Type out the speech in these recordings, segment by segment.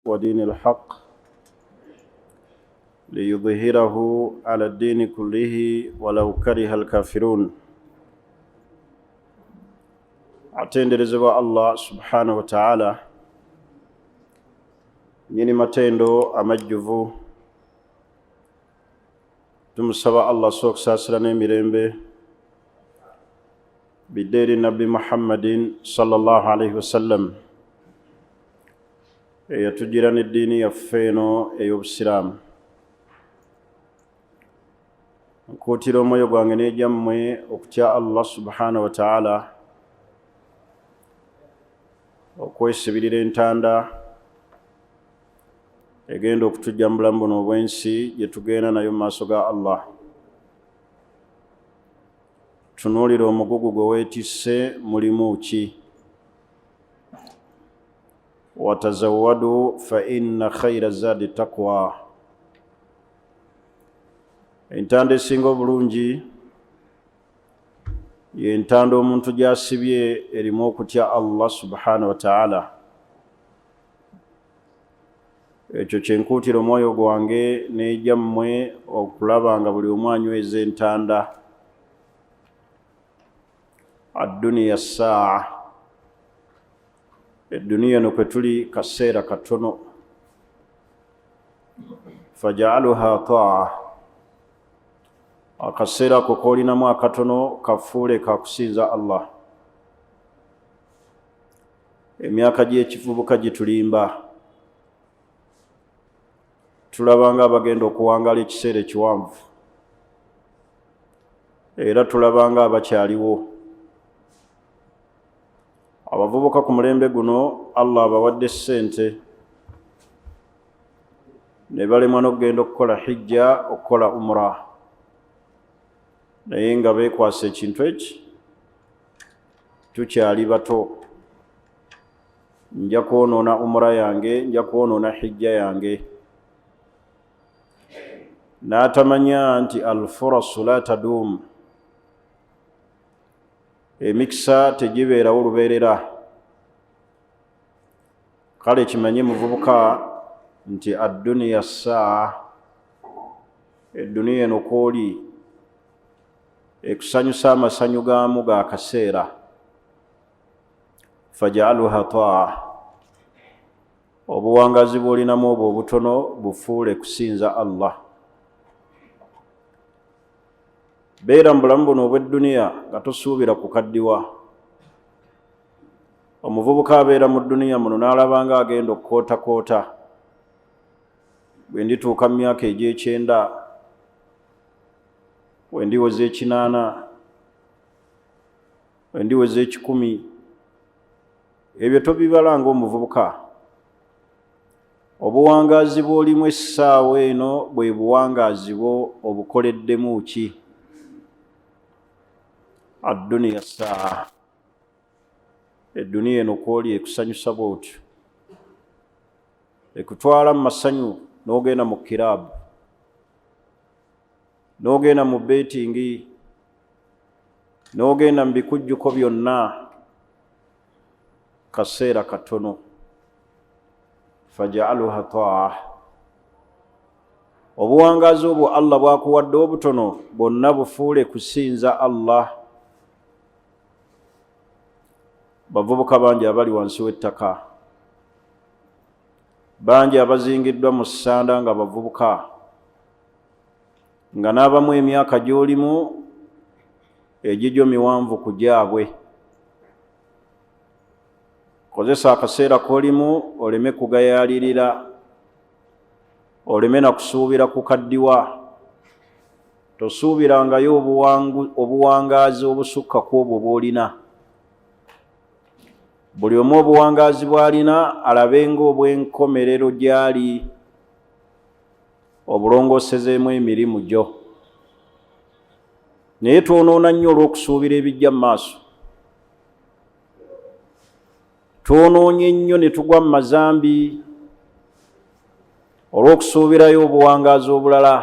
ودين الحق ليظهره على الدين كله ولو كره الكافرون. atenderezebwa Allah subhanahu wa ta'ala nyini matendo amajjuvu. Tumusaba Allah sokusasira n'emirembe bideri Nabi Muhammadin sallallahu alaihi wasallam eyatugira n'eddiini yaffe eno ey'obusiraamu. Nkuutira omwoyo gwange n'egyammwe okutya Allah subhanahu wa ta'ala, okwesibirira entanda egenda okutujja mu bulamu buno obw'ensi gye tugenda nayo mu maaso ga Allah. Tunuulira omugugu gwe weetisse mulimu ki? watazawwadu fa inna khayra zaadi taqwa. Entanda esinga obulungi y'entanda omuntu gy'asibye erimu okutya Allah subhanahu wa ta'ala. Ekyo kyenkuutira omwoyo gwange n'egyammwe okulaba nga buli omu anyweza entanda. Adduniya saa, edduniya no kwe tuli kaseera katono. Faja'aluha ta'a, akaseera ako koolinamu akatono kafuule kakusinza Allah. Emyaka gy'ekivubuka gitulimba, tulaba nga abagenda okuwangaala ekiseera ekiwanvu, era tulaba nga abakyaliwo. Abavubuka ku mulembe guno Allah abawadde ssente ne balemwa n'okugenda okukola hijja, okukola umra, naye nga beekwasa ekintu eki, tukyali bato. Nja kwonoona umra yange, nja kwonoona hijja yange. N'atamanya nti alfurasu la taduum, emikisa tegibeerawo lubeerera. Kale kimanye muvubuka nti adduniya saa, edduniya eno kwoli ekusanyusa amasanyu gaamu ga kaseera. Faja'aluha ta'a, obuwangazi bw'olinamu obwo obutono bufuule kusinza Allah. Beera mu bulamu buno obw'edduniya nga tosuubira kukaddiwa. Omuvubuka abeera mu dduniya muno n'alaba nga agenda okukootakoota, bwe ndituuka mu myaka egy'ekyenda, bwe ndiweza 8, bwe ndiweza 10, ebyo tobibala ng'omuvubuka. Obuwangaazi bw'olimu essaawa eno bwe buwangaazi bwo obukoleddemu ki? Adduniya saa, edduniya eno kwoli ekusanyusa bw'otyo, ekutwala mu masanyu n'ogenda mu kiraabu, n'ogenda mu betingi, n'ogenda mu bikujjuko byonna. Kaseera katono. Faja'aluha ta'a, obuwangaazi obwo Allah bw'akuwadde obutono bwonna bufuule kusinza Allah. Bavubuka bangi abali wansi w'ettaka, bangi abazingiddwa mu ssanda nga bavubuka, nga n'abamu emyaka gy'olimu egigyo miwanvu ku gyabwe. Kozesa akaseera k'olimu oleme kugayaalirira, oleme na kusuubira kukaddiwa. Tosuubirangayo obuwangaazi obusukka ku obwo bw'olina. Buli omu obuwangaazi bw'alina alabenga obw'enkomerero gy'ali, obulongoosezeemu emirimu gyo. Naye twonoona nnyo olw'okusuubira ebijja mu maaso. Twonoonye nnyo ne tugwa mu mazambi olw'okusuubirayo obuwangaazi obulala.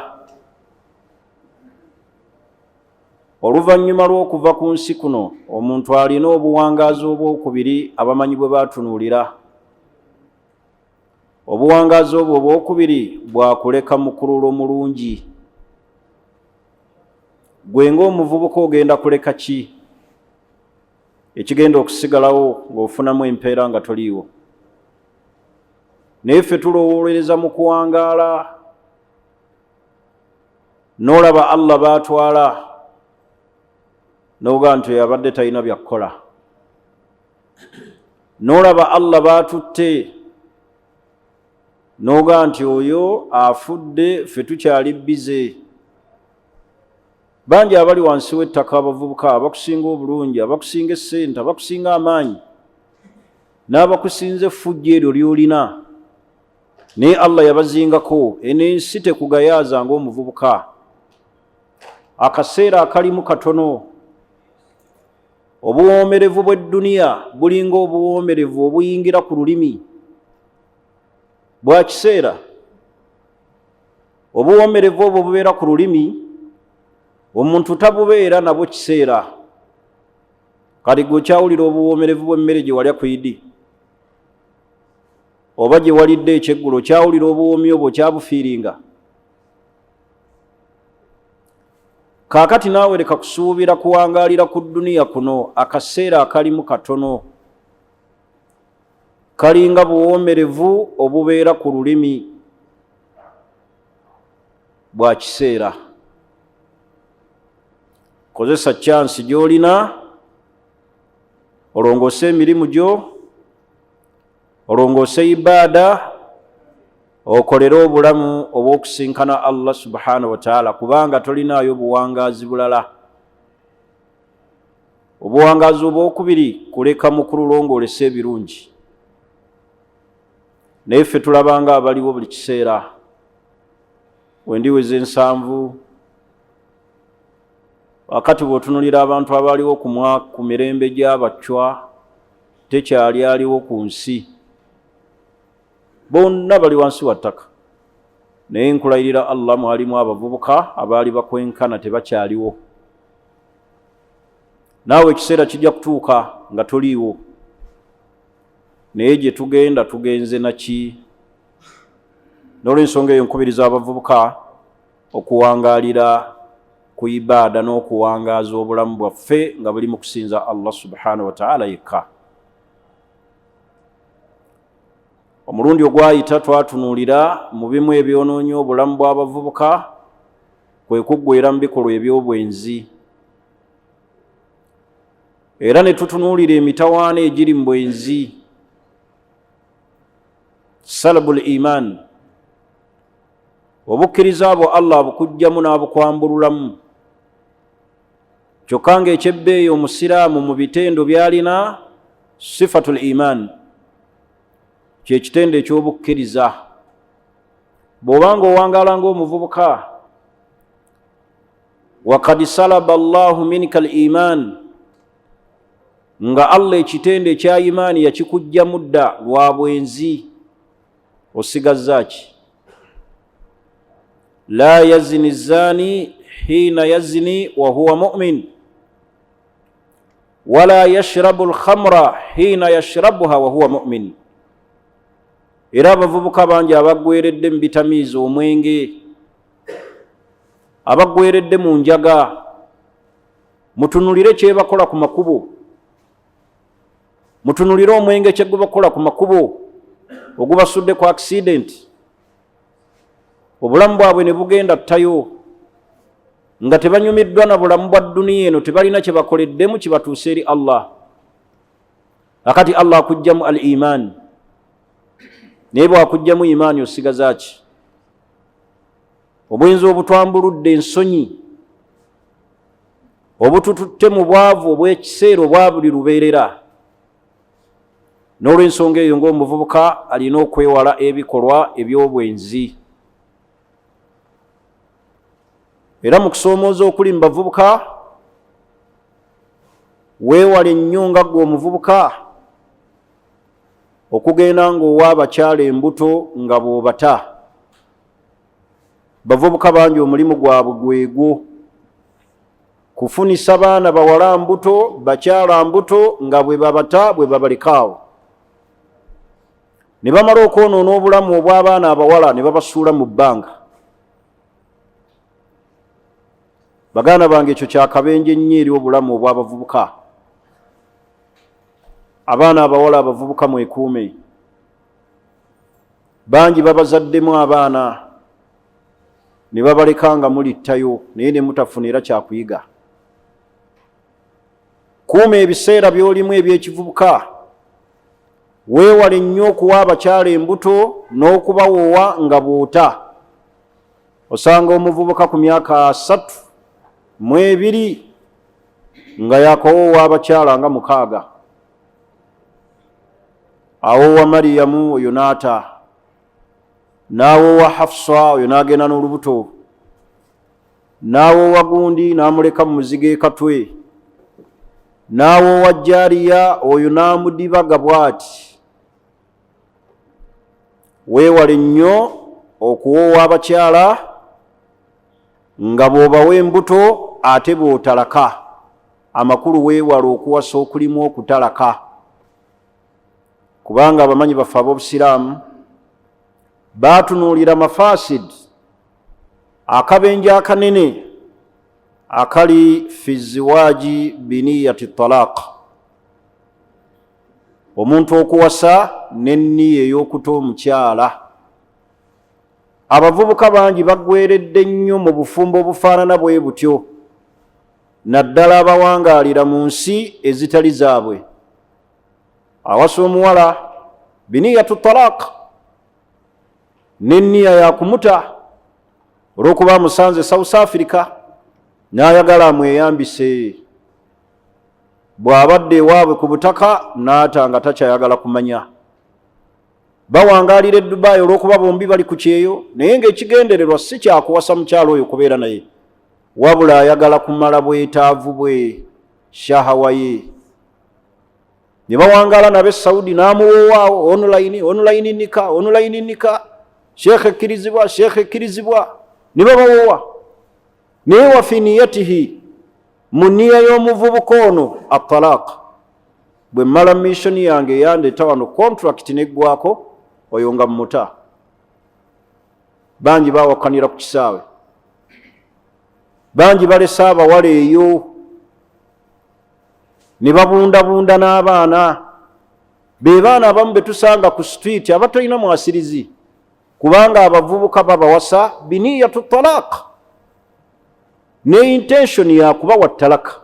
Oluvannyuma lw'okuva ku nsi kuno, omuntu alina obuwangaazi obwokubiri abamanyi bwe batunuulira. obuwangazi obwo obwokubiri bwakuleka mukululo mulungi. Gwe ng'omuvubuka ogenda kuleka ki ekigenda okusigalawo ng'ofunamu empeera nga toliiwo? Naye ffe tulowooleza mu kuwangaala, n'olaba Allah baatwala n'oga nti yabadde talina byakkola, n'olaba Allah baatutte n'oga nti oyo afudde, ffe tukyali bize. Bangi abali wansi w'ettaka abavubuka abakusinga obulungi, abakusinga essente, abakusinga amaanyi, n'abakusinze effujjo eryo ly'olina, naye Allah yabazingako. Eno ensi tekugayaaza ng'omuvubuka. Akaseera akalimu katono. Obuwoomerevu bw'edduniya bulinga obuwoomerevu obuyingira ku lulimi bwa kiseera. Obuwoomerevu obwo bubeera ku lulimi, omuntu tabubeera nabwo kiseera. Kati gwe okyawulira obuwoomerevu bw'emmere gye walya ku Idi, oba gye walidde ekyeggulo, okyawulira obuwoomi obwo okyabufiiringa? Kaakati naawe leka kusuubira kuwangaalira ku dduniya kuno. Akaseera akalimu katono, kalinga buwoomerevu obubeera ku lulimi bwa kiseera. Kozesa chansi gy'olina, olongoose emirimu gyo, olongoose ibaada, okolere obulamu obw'okusinkana Allah subhanahu wa ta'ala, kubanga tolinaayo buwangaazi bulala. Obuwangaazi obwokubiri kuleka mukululo ng'olese ebirungi. Naye ffe tulabanga abaliwo buli kiseera. Wendiweza 7 wakati bw'otunulira abantu abaliwo ku mirembe gy'abacwa, tekyali aliwo ku nsi, bonna bali wansi wa ttaka. Naye nkulayirira Allah, mwalimu abavubuka abaali bakwenkana tebakyaliwo. Naawe ekiseera kijja kutuuka nga toliiwo. Naye gye tugenda tugenze naki? N'olw'ensonga eyo nkubiriza abavubuka okuwangaalira ku ibaada n'okuwangaaza obulamu bwaffe nga buli mu kusinza Allah subhanahu wa ta'ala yekka. Omulundi ogwayita twatunuulira mu bimu ebyonoonya obulamu bw'abavubuka kwe kuggweera mu bikolwa eby'obwenzi, era ne tutunuulira emitawaana egiri mu bwenzi. Salabul iman, obukkiriza bwo Allah abukugjamu n'abukwambululamu. Kyokka ng'ekyebbeeyi omusiraamu mu bitendo by'alina sifatul iman, kye kitendo eky'obukkiriza. Bw'obanga owangaala ng'omuvubuka, wakad salaba Allahu minka al-iman, nga Allah ekitendo ekya imaani yakikugjamu dda lwa bwenzi, osigazza ki? La yazni zani hina yazni wa huwa mu'min, wala yashrabu al-khamra hina yashrabuha wa huwa mu'min. Era abavubuka bangi abaggweeredde mu bitamiiza, omwenge, abaggweeredde mu njaga, mutunulire kyebakola ku makubo. Mutunulire omwenge kye gubakola ku makubo ogubasudde ku accident, obulamu bwabwe ne bugenda ttayo, nga tebanyumiddwa na bulamu bwa dduniya eno, tebalina kye bakoleddemu kibatuuse eri Allah. Akati Allah akugjamu al-iman, naye bw'akugjamu imaani osigaza ki? Obwenzi obutwambuludde ensonyi, obutututte mu bwavu obw'ekiseera obwa buli lubeerera. N'olw'ensonga eyo ng'omuvubuka alina okwewala ebikolwa eby'obwenzi. Era mu kusoomooza okuli mu bavubuka, weewale nnyo nga ggwe omuvubuka okugenda ng'owa abakyala embuto nga bw'obata. Bavubuka bangi omulimu gwabwe gwegwo, kufunisa baana bawala mbuto, bakyala mbuto, nga bwe babata bwe babalekaawo. ne bamala okwonoona obulamu obw'abaana abawala ne babasuula mu bbanga. Baganda bange, ekyo kyakabenje nnyo eri obulamu obw'abavubuka. Abaana abawala abavubuka mwekuume. Bangi babazaddemu abaana ne babaleka nga mulittayo naye ne mutafunira kyakuyiga. Kuuma ebiseera by'olimu eby'ekivubuka. Weewale nnyo okuwa abakyala embuto n'okubawoowa nga bw'ota. Osanga omuvubuka ku myaka 32 nga yakawoowa abakyala nga 6. Awoowa Mariyamu, oyo n'ata. N'awoowa Hafsa, oyo n'agenda n'olubuto. N'awoowa gundi n'amuleka mu muzigo ekatwe. N'awoowa Jariya, oyo n'amudibaga bw'ati. Weewale nnyo okuwoowa abakyala nga bw'obawa embuto ate bw'otalaka. Amakulu weewale okuwasa okulimu okutalaka. Kubanga abamanyi baffe ab'Obusiraamu baatunuulira mafasid, akabenje akanene akali fi ziwaaji biniyati talaq. Omuntu okuwasa n'enniya ey'okuta omukyala. Abavubuka bangi baggweredde nnyo mu bufumbo obufaanana bwe butyo, naddala abawangaalira mu nsi ezitali zaabwe. Awasa omuwala biniyatu talaq, n'enniya yakumuta olw'okuba amusanze South Africa n'ayagala amweyambise. Bw'abadde ewaabwe ku butaka n'ata nga takyayagala kumanya. Bawangaalira e Dubai olw'okuba bombi bali ku kyeyo, naye ng'ekigendererwa si kyakuwasa mukyalo oyo kubeera naye, wabula ayagala kumala bwetaavu bwe, shahawa ye. Ne bawangaala nabe Saudi n'amuwoowaawo online nika, sheekh ekkirizibwa, ne babawoowa. Naye wa fi niyatihi, mu nniya y'omuvubuka ono at-talaq, bwe mmala missoni yange eyandeeta wano contract neggwako, oyo nga mmuta. Bangi bawakanira ku kisaawe. Bangi balese abawala eyo ne babundabunda n'abaana. Be baana abamu be tusanga ku street abatalina mwasirizi, kubanga abavubuka babawasa biniyatu talaq, ne intention ya kubawa talaka.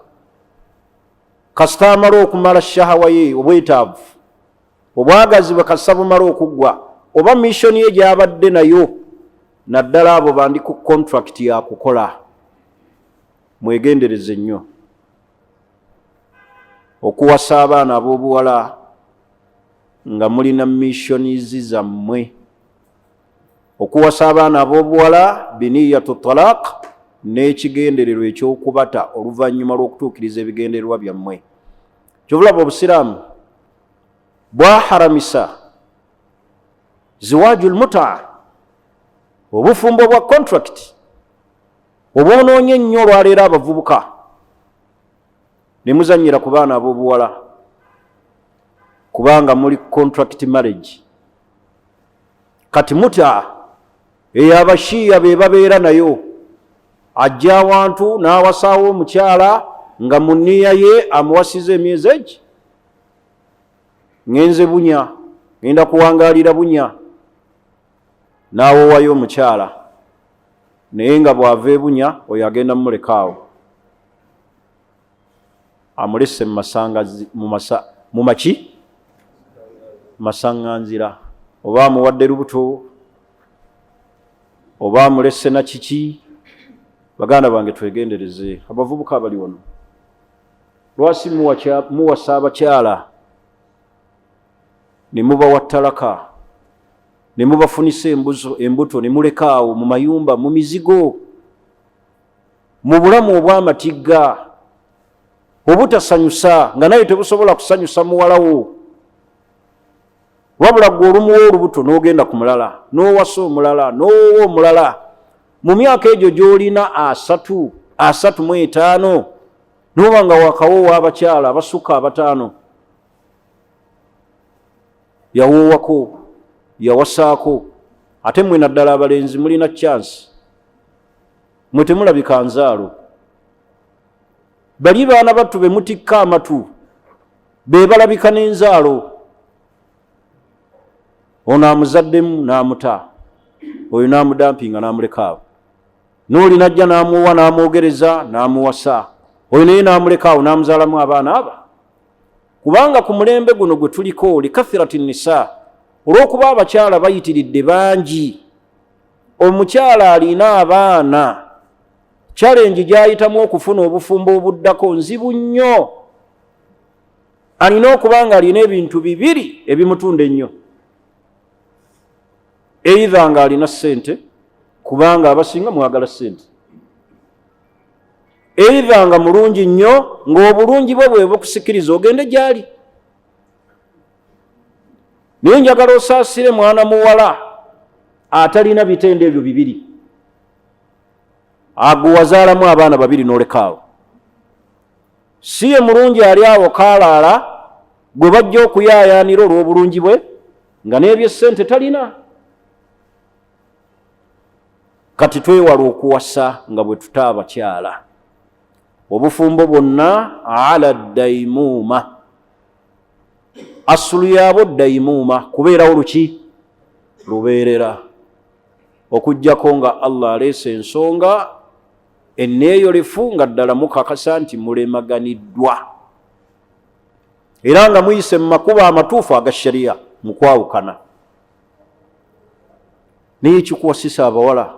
Kasita amala okumala shahawa ye, obwetaavu, obwagazi bwe kasita bumala okuggwa, oba mission ye gy'abadde nayo, naddala abo bandi ku contract ya kukola. Mwegendereze nnyo okuwasa abaana ab'obuwala nga mulina missionizi zammwe. Okuwasa abaana ab'obuwala biniyatu talaq, n'ekigendererwa eky'okubata oluvannyuma lw'okutuukiriza ebigendererwa byammwe. Kyobulaba Obusiraamu bwaharamisa ziwaajul mutaa, obufumbo bwa contract obwonoonye ennyo olwaleero abavubuka ne muzannyira ku baana ab'obuwala, kubanga muli contract marriage. Kati mutaa ey'abashiya be babeera nayo, ajja awantu n'awasaawo omukyala nga mu nniya ye amuwasiza emyezi egi. Ngenze Bunya, ngenda kuwangaalira Bunya, n'awoowayo omukyala, naye nga bw'ava e Bunya oyo agenda mumulekaawo, amulesse mu masaŋŋanzira, oba amuwadde lubuto, oba amulesse na kiki. Baganda bange, twegendereze abavubuka abali wano. Lwaki muwasa abakyala ne mubawa talaka, ne mubafunisa embuto ne mulekaawo mu mayumba, mu mizigo, mu bulamu obw'amatigga obutasanyusa, nga naye tebusobola kusanyusa muwalawo, wabula gwe olumuwa olubuto n'ogenda ku mulala, n'owasa omulala, n'owowa omulala. Mu myaka egyo gy'olina 35 n'oba nga wakawoowa abakyala abasukka 5, yawoowako yawasaako. Ate mwe naddala abalenzi mulina chance, mwe temulabika nzaalo. Bali baana battu be mutikka amatu be balabika n'enzaalo. Ono amuzaddemu n'amuta, oyo n'amudampinga n'amuleka awo. N'oli najja n'amuwa n'amwogereza n'amuwasa, oyo naye n'amuleka awo n'amuzaalamu abaana aba. Kubanga ku mulembe guno gwe tuliko likathirati nisa, olw'okuba abakyala bayitiridde bangi, omukyala alina abaana, challenge gy'ayitamu okufuna obufumbo obuddako nzibu nnyo. Alina okuba nga alina ebintu bibiri ebimutunda ennyo. Either nga alina ssente, kubanga abasinga mwagala ssente. Either nga mulungi nnyo, ng'obulungi bwe bwe bukusikiriza ogende gy'ali. Naye njagala osaasire mwana muwala atalina bitende ebyo bibiri, ago wazaalamu abaana babiri n'olekaawo. Si ye mulungi ali awo kaalaala gwe bajja okuyaayaanira olw'obulungi bwe nga n'ebyessente talina. Kati twewala okuwasa nga bwe tuta abakyala. Obufumbo bwonna ala daimuuma, asulu yaabwo daimuuma, kubeerawo luki? Lubeerera. Okuggyako nga Allah aleese ensonga enneeyolefu nga ddala mukakasa nti mulemaganiddwa, era nga muyise mu makubo amatuufu aga shariya mu kwawukana. Naye kikuwasisa abawala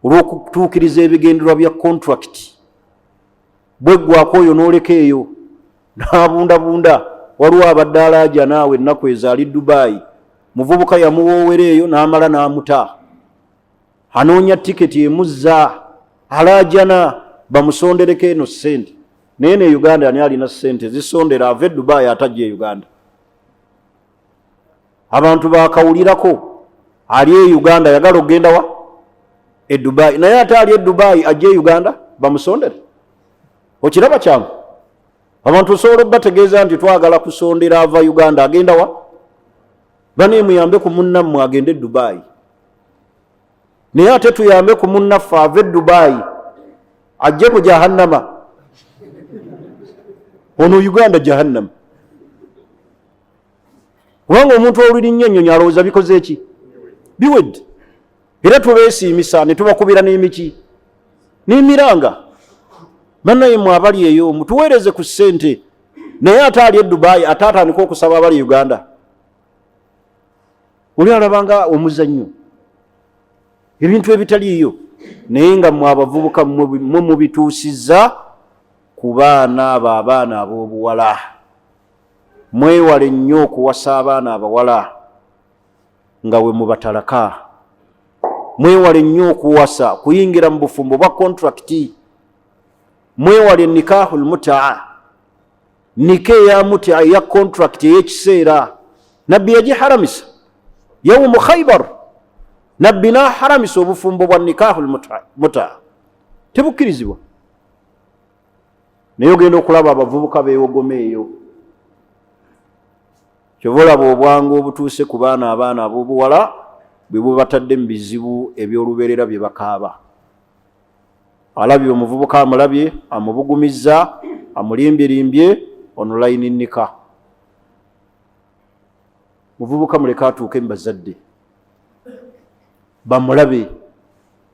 olw'okutuukiriza ebigendererwa bya contract, bweggwako oyo n'oleka eyo n'abundabunda. Waliwo abadde alaaja naawe ennaku ezo ali Dubai, muvubuka yamuwoowera eyo n'amala n'amuta, anoonya tiketi emuzza, alaajana bamusondereko eno ssente. Naye ne Uganda ani alina ssente zisondera ave Dubai atajja e Uganda? Abantu bakawulirako ali e Uganda yagala okgenda wa? E Dubai. Naye ate ali e Dubai ajja e Uganda bamusondere? Okiraba kyangu? Abantu osobola bategeeza nti twagala kusondera ava Uganda agenda wa? Bane muyambe ku munnammwe agende Dubai. Naye ate tuyambe ku munnaffe ave Dubai ajje ku jahannama. Ono Uganda jahannama. Kubanga omuntu olulinnya ennyonyi alowooza bikoze eki? Biwedde. Era tubeesiimisa ne tubakubira n'emiki n'emiranga. Bannaye mwe abali eyo mutuweereze ku ssente, naye ate ali e Dubai ate atandika okusaba abali Uganda. Oli alabanga omuzannyo, ebintu ebitaliiyo, naye nga mwe abavubuka mwe mubituusizza ku baana abo, abaana ab'obuwala. Mwewale nnyo okuwasa abaana abawala nga we mubatalaka. Mwewale nnyo okuwasa kuyingira mu bufumbo bwa kontrakiti. Mwewale nikahul mutaa, nike ya mutaa ya kontrakiti ey'ekiseera. Nabbi yagiharamisa yawmu Khaybar. Nabbi n'aharamisa obufumbo bwa nikahul mutaa, tebukkirizibwa. Naye ogenda okulaba abavubuka beewogoma eyo. Kyova olaba obwangu obutuuse ku baana abaana ab'obuwala bwe bubatadde mu bizibu eby'olubeerera bye bakaaba. Alabye omuvubuka amulabye, amubugumizza, amulimbye online nika. Muvubuka muleke atuuke mu bazadde bamulabe,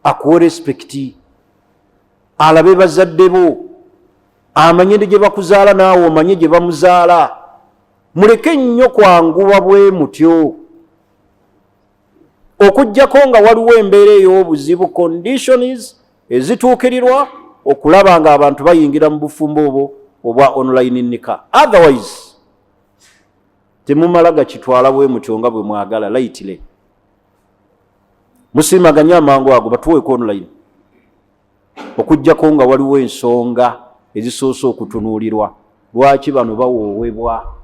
akuwe respekiti, alabe bazadde bo, amanye gye bakuzaala naawe omanye gye bamuzaala. Muleke nnyo kwanguwa bwe mutyo, okuggyako nga waliwo embeera ey'obuzibu, conditions ezituukirirwa okulaba nga abantu bayingira mu bufumbo obwo obwa online nika. Otherwise temumala gakitwala bwe mutyo nga bwe mwagala lightly. Musimaganya amangu ago batuweeko online, okuggyako nga waliwo ensonga ezisoose okutunuulirwa. Lwaki bano bawoowebwa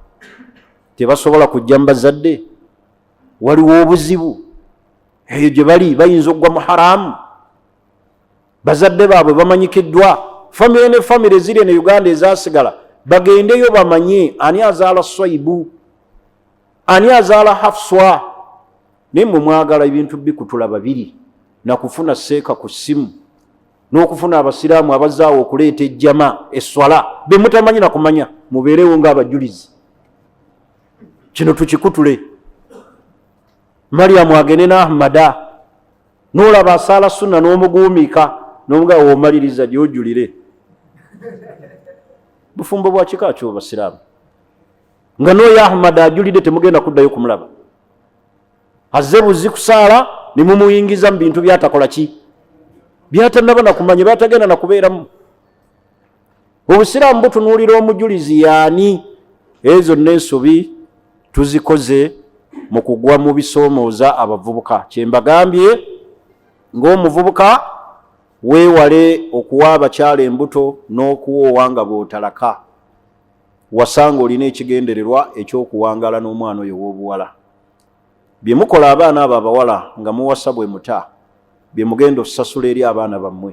tebasobola kujja mu bazadde? Waliwo obuzibu, eyo gye bali bayinza okugwa mu haramu. Bazadde baabwe bamanyikiddwa, famire ne famire ziri ne Uganda ezasigala bagendeyo bamanye ani azaala Swaibu, ani azaala Hafswa, nimwe mwagala ebintu bikutula babiri na kufuna seeka ku ssimu n'okufuna abasiraamu abazaawo okuleeta ejjama eswala be mutamanyi na kumanya mubeerewo ng'abajulizi. Kino tukikutule. Mariamu agende ne Ahmada n'olaba asaala sunna n'omuguumika n'omugawo omaliriza gy'ojulire. Bufumbo bwa kika kyo basiraamu. Nga n'oyo Ahmada ajulire temugenda kuddayo kumulaba. Azze buzi kusaala ne mumuyingiza mu bintu byatakola ki? Byatannaba na kumanya, byatagenda na kubeeramu. Obusiraamu butunuulira omujulizi yaani. Ezo n'ensobi tuzikoze mu kugwa mu bisoomooza abavubuka. Kyembagambye ng'omuvubuka weewale okuwa abakyala embuto n'okuwoowa nga bw'otalaka. Wasanga olina ekigendererwa ekyokuwangaala n'omwana oyo w'obuwala. Bye mukola abaana abo abawala nga muwasa bwe muta, bye mugenda okusasula eri abaana bammwe,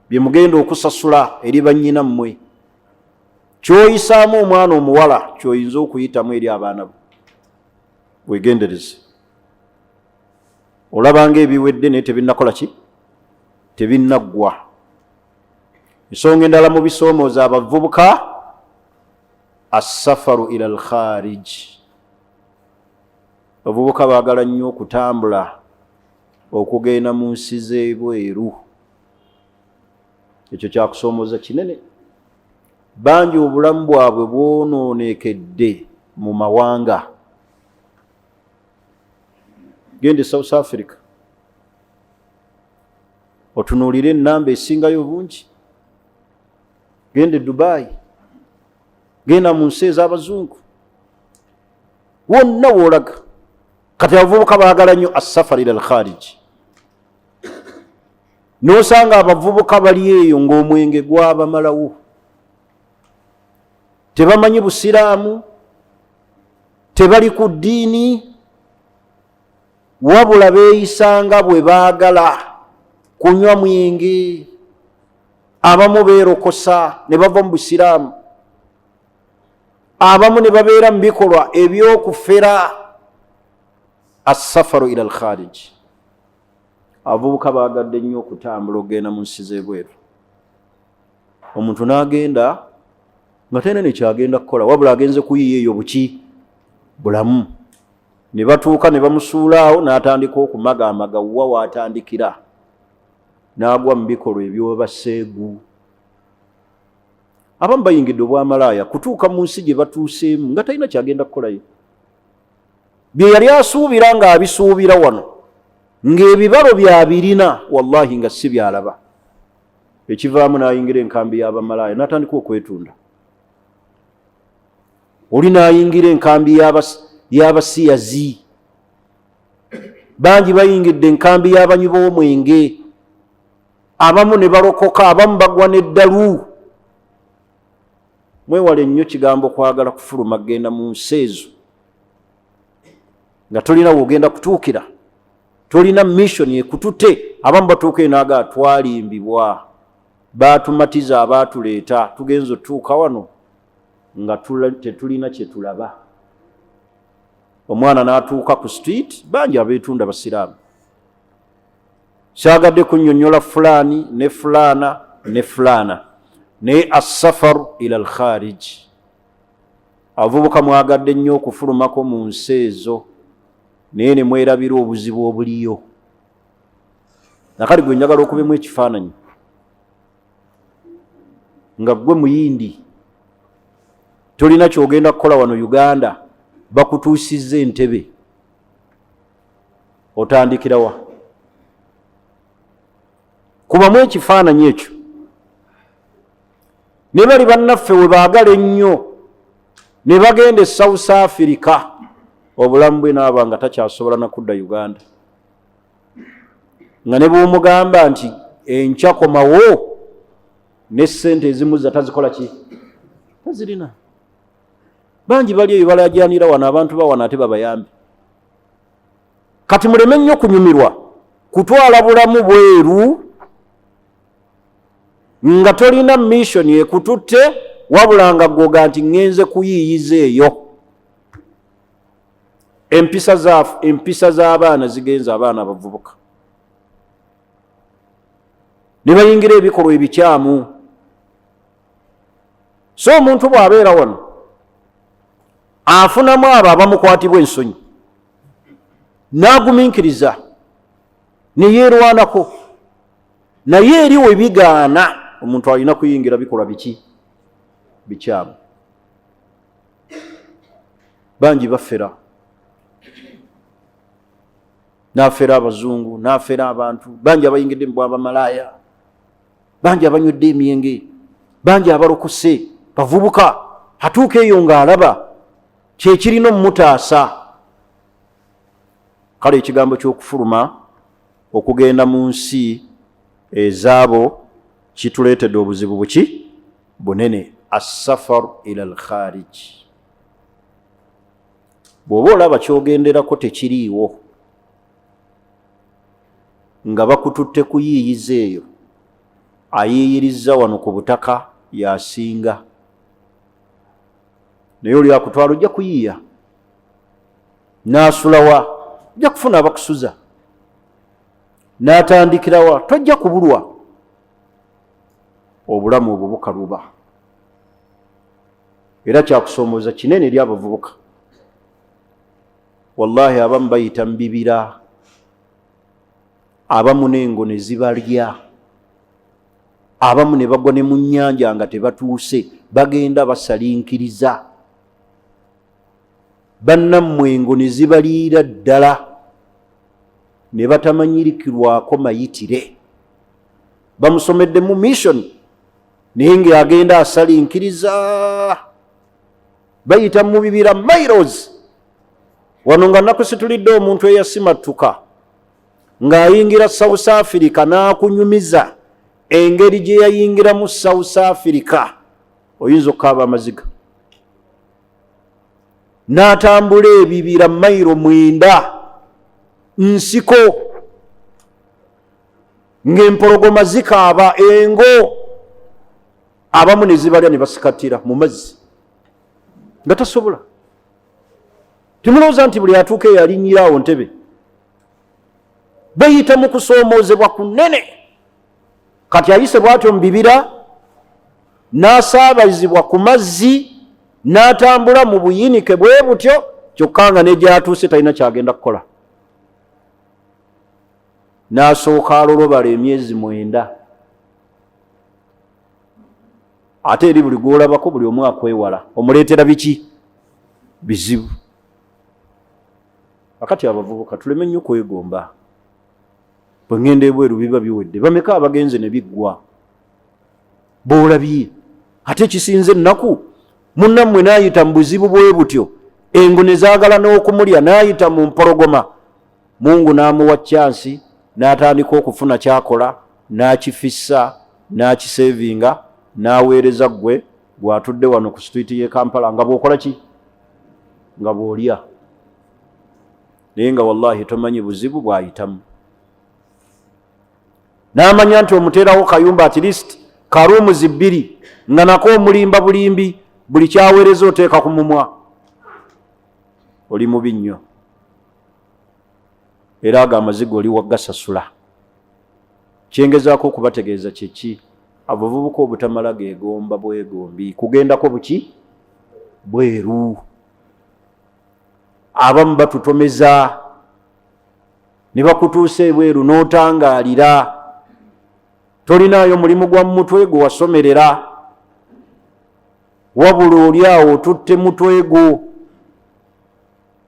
bye mugenda okusasula eri bannyina mmwe. Kyoyisaamu omwana omuwala kyoyinza okuyitamu eri abaana bo. Wegendereze. Olabanga ebiwedde naye tebinnakola ki? Tebinnaggwa. Ensonga endala mu bisoomooza abavubuka, assafaru ila al-kharij. Abavubuka baagala nnyo okutambula okugenda mu nsi z'ebweru. Ekyo kyakusoomooza kinene. Bangi obulamu bwabwe bwonoonekedde mu mawanga. Gende South Africa otunuulire ennamba esingayo bungi. Gende Dubai, genda mu nsi ez'abazungu, wonna woolaga. Kati abavubuka baagala nnyo assafari ila al-kharij. N'osanga abavubuka bali eyo ng'omwenge gwabamalawo. Tebamanyi busiraamu, tebali ku ddiini, wabula beeyisanga bwe baagala kunywa mwenge. Abamu beerokosa ne bava mu busiraamu, abamu ne babeera mu bikolwa eby'okufera. Assafaru ila al-kharij. Abavubuka baagadde nnyo okutambula okugenda mu nsi z'ebweru. Omuntu n'agenda nga tena nekyagenda kukola, wabula agenze kuyiiya eyo buki? Bulamu. Ne batuuka ne bamusuulaawo n'atandika okumagaamaga wa waatandikira, n'agwa mu bikolwa eby'obaseegu. Abamu bayingidde obwamalaaya kutuuka mu nsi gye batuuseemu nga talina kyagenda kukolayo. Bye yali asuubira ng'abisuubira wano, ng'ebibalo byabirina, wallahi nga si byalaba. Ekivaamu n'ayingira enkambi y'abamalaaya n'atandika okwetunda. Oli n'ayingira enkambi y'abasiyazi. Bangi bayingidde enkambi y'abanywi b'omwenge. Abamu ne balokoka, abamu bagwa n'eddalu. Mwewale nnyo kigambo kwagala kufuluma kgenda mu nsi ezo nga tolina wogenda kutuukira, tolina mission ekutute. Abamu batuuka enaaga twalimbibwa, baatumatiza abaatuleeta, tugenza otuuka wano nga tetulina kye tulaba. Omwana n'atuuka ku street, bangi abeetunda basiraamu. Kyagadde kunnyonnyola fulaani ne fulaana ne fulaana, naye assafaru ila al-kharij. Abavubuka mwagadde nnyo okufulumako mu nsi ezo, naye ne mwerabira obuzibu obuliyo. Nakati gwe njagala okubemu ekifaananyi nga gwe muyindi, tolina kyogenda kukola wano Uganda, bakutuusizza entebe, otandikira wa? Kubamu ekifaananyi ekyo. Ne bali bannaffe we baagala ennyo ne bagenda e South Africa, obulamu bwe naaba nga takyasobola na kudda Uganda, nga ne bw'omugamba nti enkya komawo, ne ssente ezimu tazikola ki? Tazirina. Bangi bali eyo balajjanira wano, abantu bawana ate babayambi. Kati muleme nnyo kunyumirwa kutwala bulamu bweru nga tolina mission ekututte, wabula nga gwoga nti ngenze kuyiiyiza eyo. empisa z'abaana zigenza abaana abavubuka ne bayingira ebikolwa ebikyamu. So omuntu bw'abeera wano afunamu abo abamukwatibwa ensonyi n'agumiikiriza ne yeerwanako, naye eri we bigaana omuntu alina kuyingira bikolwa bikyamu. Bangi bafera, n'afera abazungu, n'afera abantu bangi abayingidde mu bw'abamalaaya, bangi abanywedde emyenge, bangi abalokose bavubuka, atuuka eyo ng'alaba kyekirina omumutaasa. Kale ekigambo ky'okufuluma okugenda mu nsi ezaabo kituleetedde obuzibu bunene. Assafaru ila al-kharij. Bw'oba olaba kyogenderako tekiriiwo nga bakututte kuyiiyiza eyo, ayiiyirizza wano ku butaka yasinga. Naye oli akutwala ojja kuyiiya, n'asulawa ojja kufuna abakusuza, n'atandikirawa tojja kubulwa. Obulamu obwo bukaluba era kyakusoomooza kinene eri abavubuka. Wallahi abamu bayita mu bibira, abamu n'engo ne zibalya, abamu ne bagwa ne mu nnyanja nga tebatuuse, bagenda basalinkiriza. Bannammwe engo ne zibaliira ddala ne batamanyirikirwako mayitire. Bamusomedde mu mission naye ng'agenda asalinkiriza, bayita mu bibira miles. Wano nga nakusitulidde omuntu eyasimatuka ng'ayingira South Africa n'akunyumiza engeri gye yayingira mu South Africa, oyinza okukaaba amaziga. N'atambula ebibira mayiro 9 nsiko ng'empologoma zikaaba, engo abamu ne zibalya ne basikatira mu mazzi nga tasobola. Timulowooza nti buli atuuka eyo alinyira awo ntebe. Bayita mu kusoomoozebwa kunene. Kati ayise bw'atyo mu bibira, n'asaabazibwa ku mazzi, n'atambula mu buyinike bwe butyo, kyokka nga ne gy'atuuse talina kyagenda kukola. N'asooka alolobala emyezi 9. Ate eri buli gw'olabako buli omu akwewala, omuleetera biki? Bizibu. Akati abavubuka tuleme nnyo kwegomba. Bwe ngenda ebweru biba biwedde. Bameka abagenze ne biggwa? Bw'olabye ate kisinze ennaku munnammwe n'ayita mu buzibu bwe butyo, engo ne zaagala n'okumulya, n'ayita mu mpologoma. Mungu n'amuwa kyansi, n'atandika okufuna kyakola, n'akifissa, n'akisevinga, n'aweereza ggwe gw'atudde wano ku street y'e Kampala nga bw'okola ki? Nga bw'olya. Naye nga wallahi tomanyi buzibu bw'ayitamu. N'amanya nti omuteerawo kayumba at least karuumuzi 2 nga nako omulimba bulimbi, buli kyaweereza oteeka ku mumwa. Oli mubi nnyo. Era ago amaziga oli wagasasula. Kyengezaako okubategeeza kyeki? Abavubuka obutamala geegomba bwegombi, kugendako buki? Bweru. Abamu batutomeza ne bakutuusa ebweru n'otangaalira. Tolinaayo mulimu gwa mutwe gwe wasomerera, wabula oli awo otutte mutwe gwo.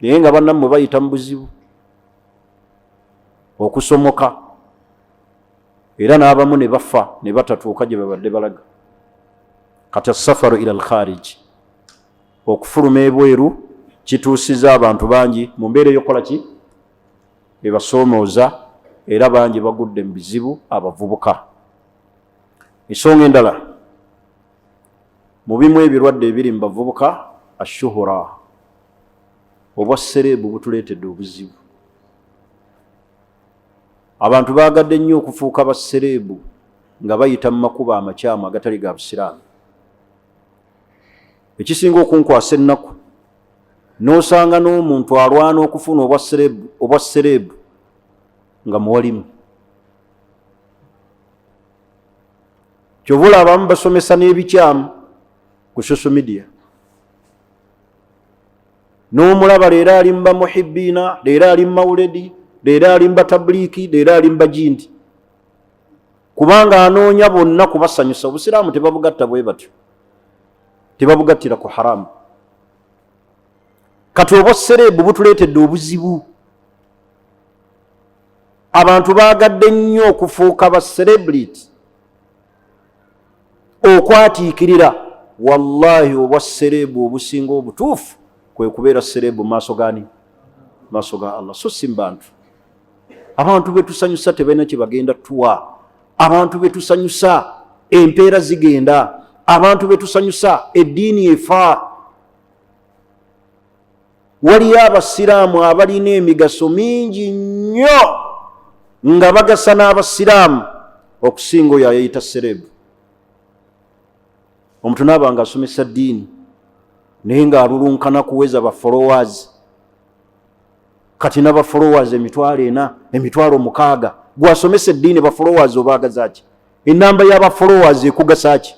Naye nga bannammwe bayita mu buzibu okusomoka, era n'abamu ne bafa ne batatuuka gye babadde balaga. Kati assafaru ila al-kharij, okufuluma ebweru kituusiza abantu bangi mu mbeera ey'okukola ki? Ebasoomooza, era bangi bagudde mu bizibu abavubuka. Ensonga endala mu bimu ebirwadde ebiri mu bavubuka, ashuhura, obwassereebu butuleetedde obuzibu. Abantu baagadde nnyo okufuuka bassereebu nga bayita mu makubo amakyamu agatali ga busiraamu. Ekisinga okunkwasa ennaku n'osanga n'omuntu alwana okufuna obwa serebu nga muwalimu. Kyovula abamu basomesa n'ebikyamu ku social media. N'omulaba leero ali mu bamuhibbiina, leero ali mu mawuledi, leero ali mu batabuliiki, leero ali mu bajindi, kubanga anoonya bonna kubasanyusa. Obusiraamu tebabugatta bwe batyo, tebabugattira ku haramu. Kati obwa serebu butuleetedde obuzibu. Abantu baagadde nnyo okufuuka ba celebrity, okwatiikirira. Wallahi obwa serebu obusinga obutuufu kwe kubeera serebu maaso gani? Maaso ga Allah, so si bantu. Abantu betusanyusa tebalina kye bagenda tuwa. Abantu betusanyusa empeera zigenda. Abantu betusanyusa eddiini efa. Waliyo abasiraamu abalina emigaso mingi nnyo nga bagasa n'abasiraamu okusinga oyo ayeyita serebu. Omuntu naaba nga asomesa ddiini naye ng'alulunkana kuweza ba followers. Kati n'aba followers emitwalo 4, emitwalo 6. Gwasomesa eddiini ba followers obaagaza ki? Enamba y'aba followers ekugasa ki?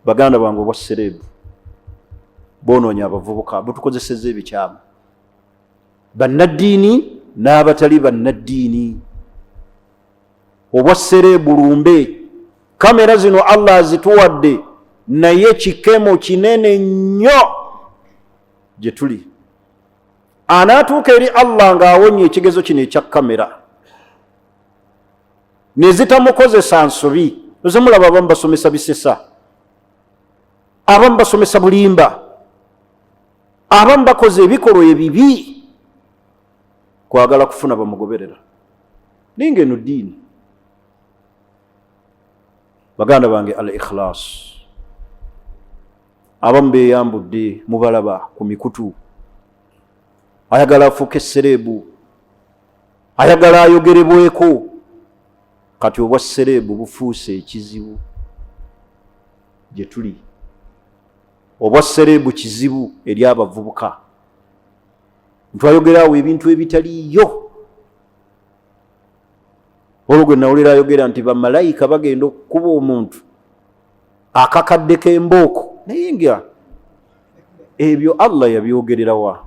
Baganda bange obwa serebu boonoonya abavubuka, butukozeseza ebikyamu, bannaddiini n'abatali bannaddiini. Obwa serebu lumbe. Kamera zino Allah azituwadde, naye kikemo kinene nnyo gye tuli. Anaatuuka eri Allah ng'awonye ekigezo kino ekya kamera ne zitamukozesa nsobi. Ozemulaba abamu basomesa bisesa, abamu basomesa bulimba, abamu bakoze ebikolwa ebibi kwagala kufuna bamugoberera. Ninga eno ddiini. Baganda bange al-ikhlas. Abamu beeyambudde mubalaba ku mikutu, ayagala afuuke serebu, ayagala ayogerebweko. Kati obwa serebu bufuuse ekizibu gye tuli. Obwa serebu kizibu eri abavubuka. Ntwayogerawo ebintu ebitaliyo. Olwo nawulira ayogera nti bamalayika bagenda okukuba omuntu akakadde k'embooko. Naye nga ebyo Allah yabyogerera wa?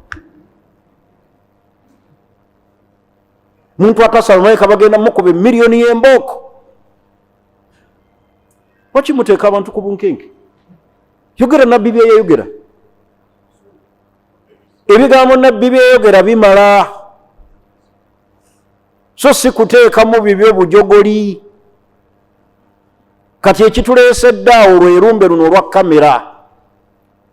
Muntu atasala malayika bagenda mukuba miliyoni y'embooko. Waki muteeka abantu ku bunkenke? Yogera nabbi bye yayogera. Ebigambo nabbi bye yayogera bimala. So si kuteekamu bibyo bujogoli. Kati ekituleesedde awo lwerumbe luno olwa kamera.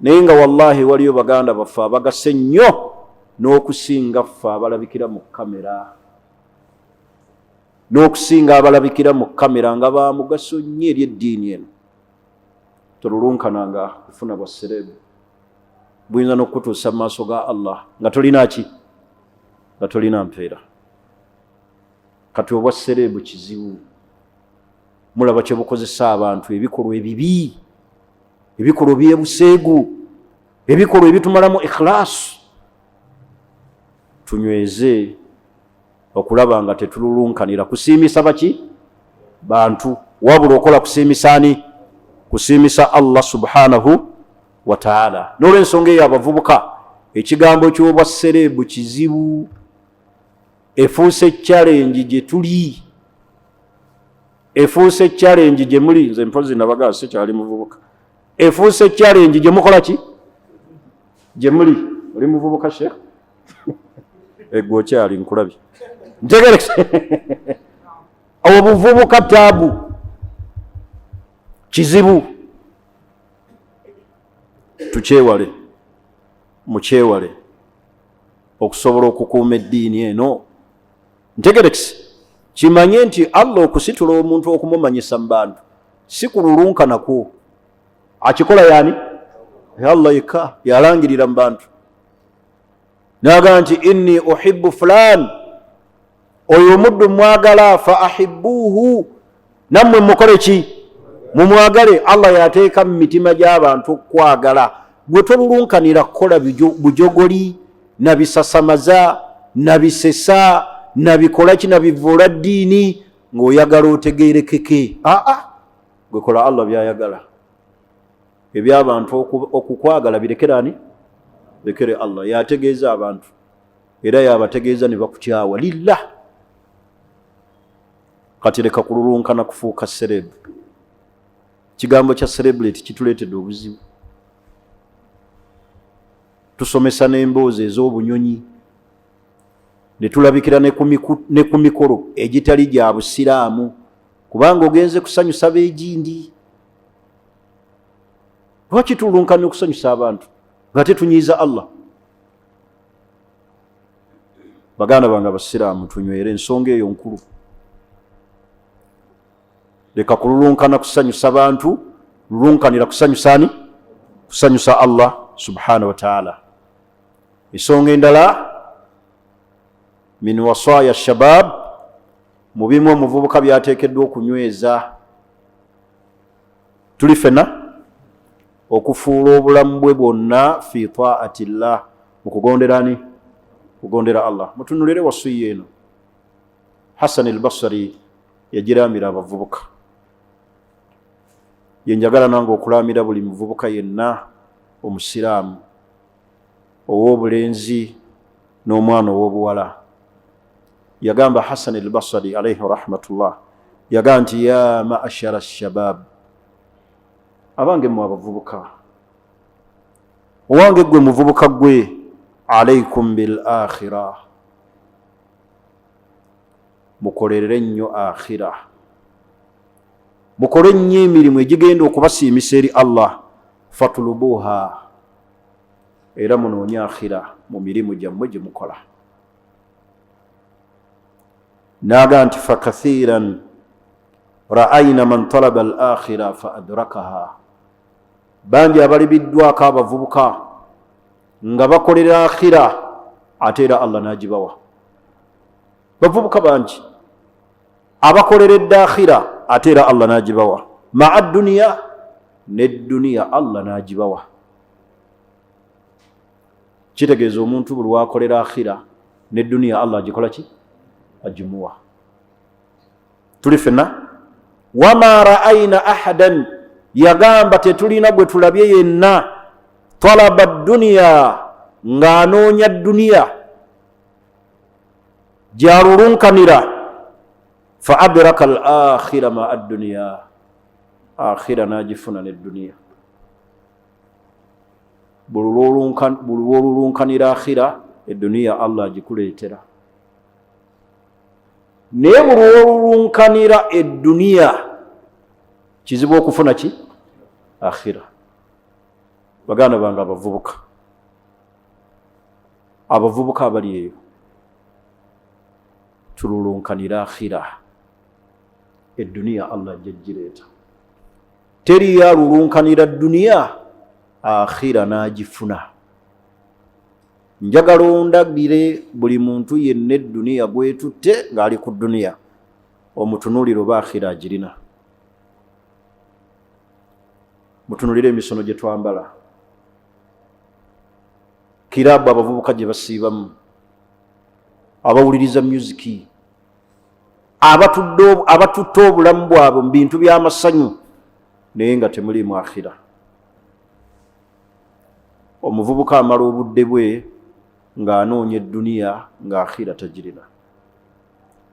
Naye nga wallahi waliyo baganda baffe abagase nnyo n'okusinga ffe abalabikira mu kamera. N'okusinga abalabikira mu kamera nga ba mugaso nnyo eri eddiini eno. Tolulunkananga kufuna bwa serebu. Buyinza n'okutuusa mu maaso ga Allah nga tolina ki? Nga tolina mpeera. Kati obwa serebu kizibu. Mulaba kye bukozesa abantu, ebikolwa ebibi, ebikolwa by'ebuseegu, ebikolwa ebitumalamu ikhlas. Tunyweze okulaba nga tetululunkanira kusiimisa baki? Bantu. Wabula okola kusiimisa ani? Kusiimisa Allah subhanahu wa ta'ala. N'olw'ensonga eyo abavubuka, ekigambo ky'obwa serebu kizibu. Efuuse challenge gye tuli. Efuuse challenge gye muli. Nze mpozi nabaga sikyali muvubuka. Efuuse challenge gye mukola ki? Gye muli. Oli muvubuka Sheikh? Ego kyali nkulabye. Ntegerekse. Obuvubuka tabu. Kizibu. Tukyewale. Mukyewale. Okusobola okukuuma eddiini eno. Ntegerekse. Kimanye nti Allah okusitula omuntu okumumanyisa mu bantu si kululunkanako. Akikola yani? Allah yekka yalangirira mu bantu. Naga nti inni uhibbu fulan. Oyo omuddu mwagala fa ahibbuhu. Nammwe mukole ki? Mumwagale. Allah yateeka mu mitima gy'abantu kwagala. gwe tolulunkanira kukola bujogoli nabisasamaza nabisesa nabikolaki nabivuula ddiini ng'oyagala otegeerekeke. Gwe kola Allah byayagala. Ebyabantu okukwagala birekerani lekere Allah. Yategeeza abantu era yabategeeza ne bakukyawa lillah. Kati leka kululunkana kufuuka serebu. Kigambo kya celebrate kituleetedde obuzibu. Tusomesa n'emboozi ez'obunyonyi ne tulabikira ne ku mikolo egitali gya busiraamu kubanga ogenze kusanyusa beegindi. Lwaki tululunkana okusanyusa abantu nga tetunyiiza Allah? Baganda bange abasiraamu tunywere ensonga eyo nkulu. Leka kululunkana kusanyusa abantu, lulunkanira kusanyusa ani? Kusanyusa Allah subhanahu wa ta'ala. Ensonga endala min wasaya shabab, mu bimu omuvubuka byateekeddwa okunyweza tuli fena okufuula obulamu bwe bwonna fi ta'atillah, mu kugondera ani? Kugondera Allah. Mutunulire wasiya eno Hassan al-Basri yagirambira abavubuka. Yenjagala nange okulamira buli muvubuka yenna omusiraamu ow'obulenzi n'omwana ow'obuwala. Yagamba Hassan al-Basri alayhi rahmatullah, yagamba nti ya ma'ashara shabab, abange mu abavubuka, owange gwe muvubuka gwe, alaykum bil akhirah, mukolerere nnyo akhira, mukole nnyo emirimu egigenda okubasiimisa eri Allah. Fatulubuha, era munoonye akhira mu mirimu gyammwe gye mukola. Naga nti fakathiran ra'ayna man talaba al akhira fa adrakaha, bangi abalibiddwako abavubuka nga bakolera akhira ate era Allah n'agibawa. Bavubuka bangi abakoleredde akhira ate era Allah n'agibawa. Ma'a duniya, n'edduniya Allah n'agibawa. Kitegeeza omuntu buli wakolera akhira n'edduniya Allah agikola ki? Agimuwa. Tuli fenna wama ra'ayna ahadan, yagamba tetulina gwe tulabye yenna talaba duniya, ng'anoonya duniya gyalulunkanira, fa adraka al akhira ma ad-dunya, akhira n'agifuna n'edduniya. Buli lwolulunkanira akhira, edduniya Allah agikuleetera. Naye buli lwolulunkanira edduniya, kizibu okufuna ki? Akhira. Baganda bange abavubuka abali eyo, tululunkanira akhira, edduniya Allah ajjagireeta. Teri yalulunkanira dduniya, akhira n'agifuna. Njagala ondagire buli muntu yenna edduniya bwetutte ng'ali ku dduniya, omutunuulire oba akhira agirina. Mutunulire emisono gye twambala, kiraabu abavubuka gye basiibamu, abawuliriza musiki, abatutte obulamu bwabwe mu bintu by'amasanyu naye nga temulimu akhira. Omuvubuka amala obudde bwe ng'anoonya edduniya nga akhira tagirina.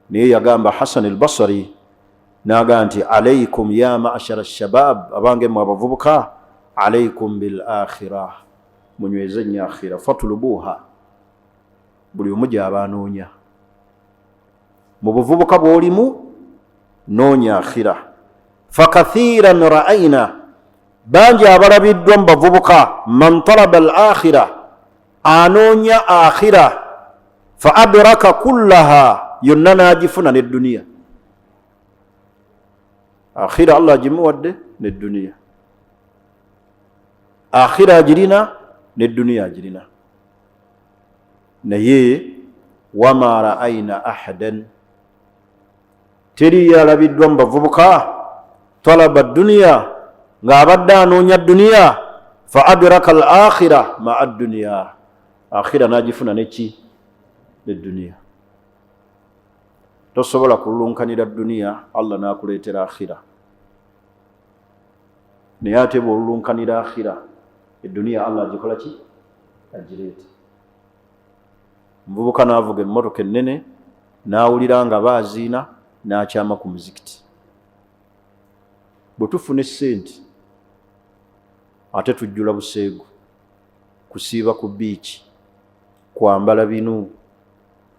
Naye yagamba Hassan al-Basri n'agamba nti alaykum ya ma'ashara shabab, abange mu abavubuka, alaykum bil akhirah, munyweze nnyo akhira. Fatulubuha, buli omu gy'aba anoonya. Mu buvubuka bw'olimu noonya akhira. Fakathiran ra'ayna, bangi abalabiddwa mu bavubuka, man talaba al akhira, anoonya akhira, fa adraka kullaha, yonna n'agifuna n'edduniya. Akhira Allah agimuwadde n'edduniya, akhira agirina n'edduniya agirina. Naye wama ra'ayna ahadan, teri yalabiddwa mu bavubuka talaba dduniya, ng'abadde anoonya dduniya, fa adraka al akhira ma ad-dunya, akhira najifuna neki n'edduniya. Tosobola kulunkanira dduniya, Allah nakuleetera akhira. Naye ate bw'olulunkanira akhira, edduniya Allah agikola ki? Agireeta. Muvubuka n'avuga emmotoka ennene, n'awulira nga baaziina, n'akyama ku muzikiti. Bwe tufuna essente ate tujjula buseegu, kusiiba ku biiki, kwambala binu,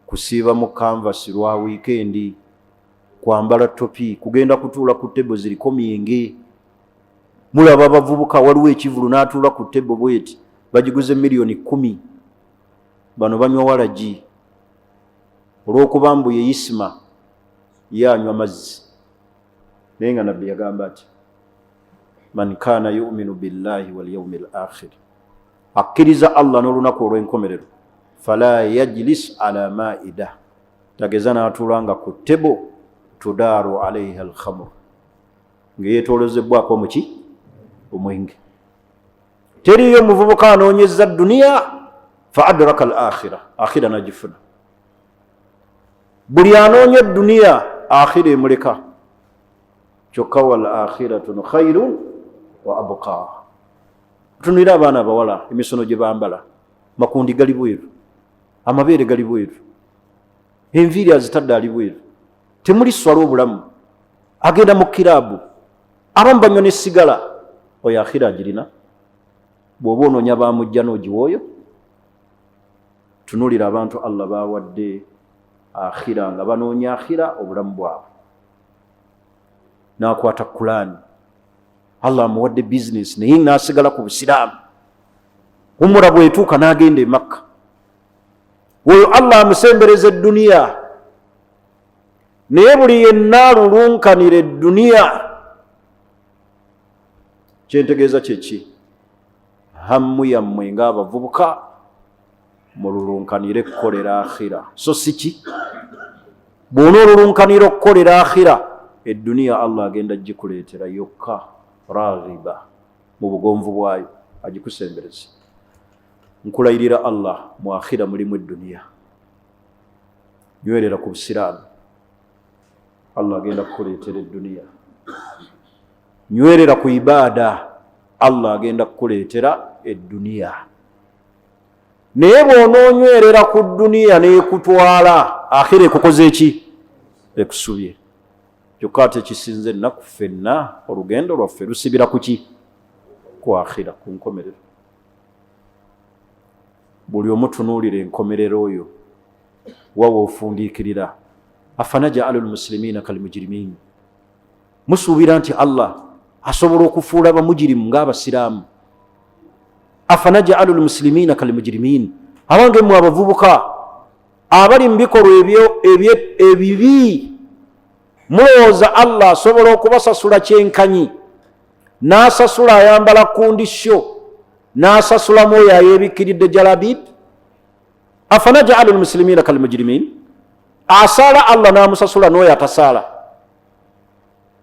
kusiiba mu kanvasi lwa wiikendi, kwambala topi, kugenda kutuula ku ttebo ziriko myenge. Mulaba abavubuka waliwo ekivulu n'atuula ku ttebo bweti, bagiguze miliyoni 10. Bano banywa walagi olw'okuba mbu ye isima yanywa mazzi. Naye nga nabbi yagamba ati man kana yu'minu billahi wal yawmil akhir, akkiriza Allah n'olunaku olw'enkomerero, fala yajlis ala maida, tageza n'atuulanga ku ttebo tudaaru alayha alkhamr, nga yeetoolozebwako muki? Omwenge. Teriyo muvubuka anoonyeza dduniya fa adraka al akhira, akhira nagifuna. Buli anoonya dduniya akhira emuleka. Kyokka wal akhiratun khairun wa abqa. Tunira abaana abawala emisono gye bambala, makundi gali bweru, amabeere gali bweru, enviiri azitadde ali bweru, temuli swala obulamu, agenda mu kiraabu, abamu banywa n'essigala. Oyo akhira agirina. Bw'oba onoonya baamujja n'ogiwooyo. Tunuulira abantu Allah baawadde akhira nga banoonya akhira obulamu bwabwe. N'akwata Qur'an, Allah amuwadde bizinesi naye n'asigala ku busiraamu. Umura bw'etuuka n'agenda e Makka. Oyo Allah amusembereza edduniya. Naye buli yenna alulunkanira edduniya, kyentegeeza kyeki? Hammu yammwe ng'abavubuka mululunkanire kukolera akhira. So siki? Bw'onoolulunkanira okukolera akhira, edduniya Allah agenda gikuleetera yokka raghiba, mu bugonvu bwayo agikusembereza. Nkulayirira Allah, mu akhira mulimu edduniya. Nywerera ku busiraamu, Allah agenda kukuleetera edduniya. Nywerera ku ibaada, Allah agenda kukuleetera edduniya. Naye bw'onoonywerera ku dduniya n'ekutwala, akhira ekukoze eki? Ekusubye. Kyokka ate kisinze ennaku ffenna olugendo lwaffe lusibira ku ki? Ku akhira, ku nkomerero. Buli omu tunuulira enkomerero oyo, wawa ofundiikirira. Afanaj'alu almuslimina kalmujrimin. Musuubira nti Allah asobola okufuula abamujirimu ng'abasiraamu? Afanaj'alu almuslimina kalmujrimin. Abange mmwe abavubuka abali mu bikolwa ebibi, mulowooza Allah asobola okubasasula kyenkanyi? N'asasula ayambala kundisho, n'asasula mwoyo ayeebikkiridde jalabib? Afanaj'alu almuslimina kalmujrimin. Asaala Allah n'amusasula n'oyo atasaala?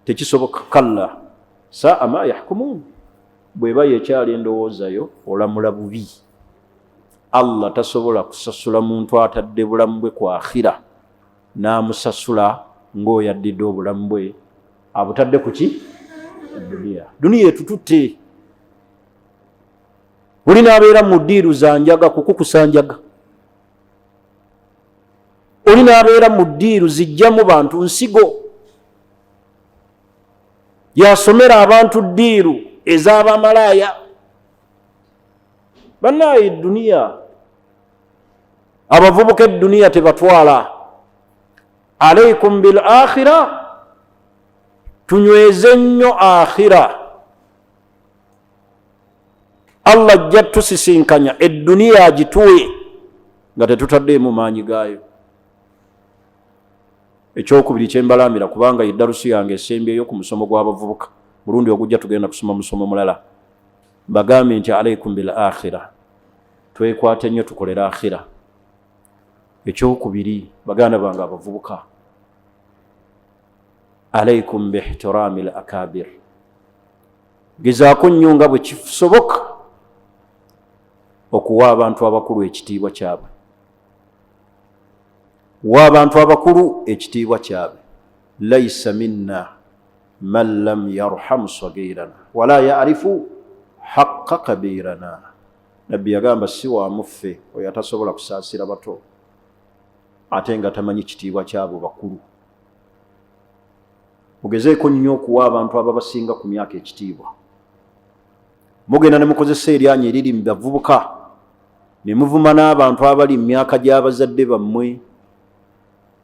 Tekisoboka. Kalla saa ma yahkumun. Bw'eba yekyali endowoozayo olamula bubi. Allah tasobola kusasula muntu atadde bulamu bwe ku akhira n'amusasula ng'oyo addidde obulamu bwe abutadde ku ki? Duniya. Duniya etututte. Buli n'abeera mu ddiiru za njaga kukukusa njaga. Oli n'abeera mu ddiiru zijjamu bantu nsigo. Yasomera abantu ddiiru ez'abamalaaya. Bannaaye edduniya, abavubuka edduniya tebatwala. Alaykum bil akhira, tunyweze nnyo akhira. Allah ajja tusisinkanya edduniya agituwe nga tetutaddeemu maanyi gaayo. Ekyokubiri kyembalambira, kubanga eddalusi yange esembyeyo ku musomo gw'abavubuka, mulundi ogujja tugenda kusoma musomo mulala, bagambye nti alaykum bil akhira, twekwate nnyo tukolera akhira. Ekyokubiri, baganda bange abavubuka, alaykum bihtirami al akabir, gezaako nnyo nga bwe kisoboka okuwa abantu abakulu ekitiibwa kyabwe. Wa abantu abakulu ekitiibwa kyabwe. Laisa minna man lam yarham sagirana wala ya'rifu haqqa kabirana. Nabbi yagamba si wa muffe oyo atasobola kusaasira bato ate nga tamanyi kitiibwa kyabo bakulu. Mugezeeko nnyo okuwa abantu ababasinga ku myaka ekitiibwa. Mugenda ne mukozesa eryanyi eriri mu bavubuka ne muvuma n'abantu abali mu myaka gy'abazadde bammwe.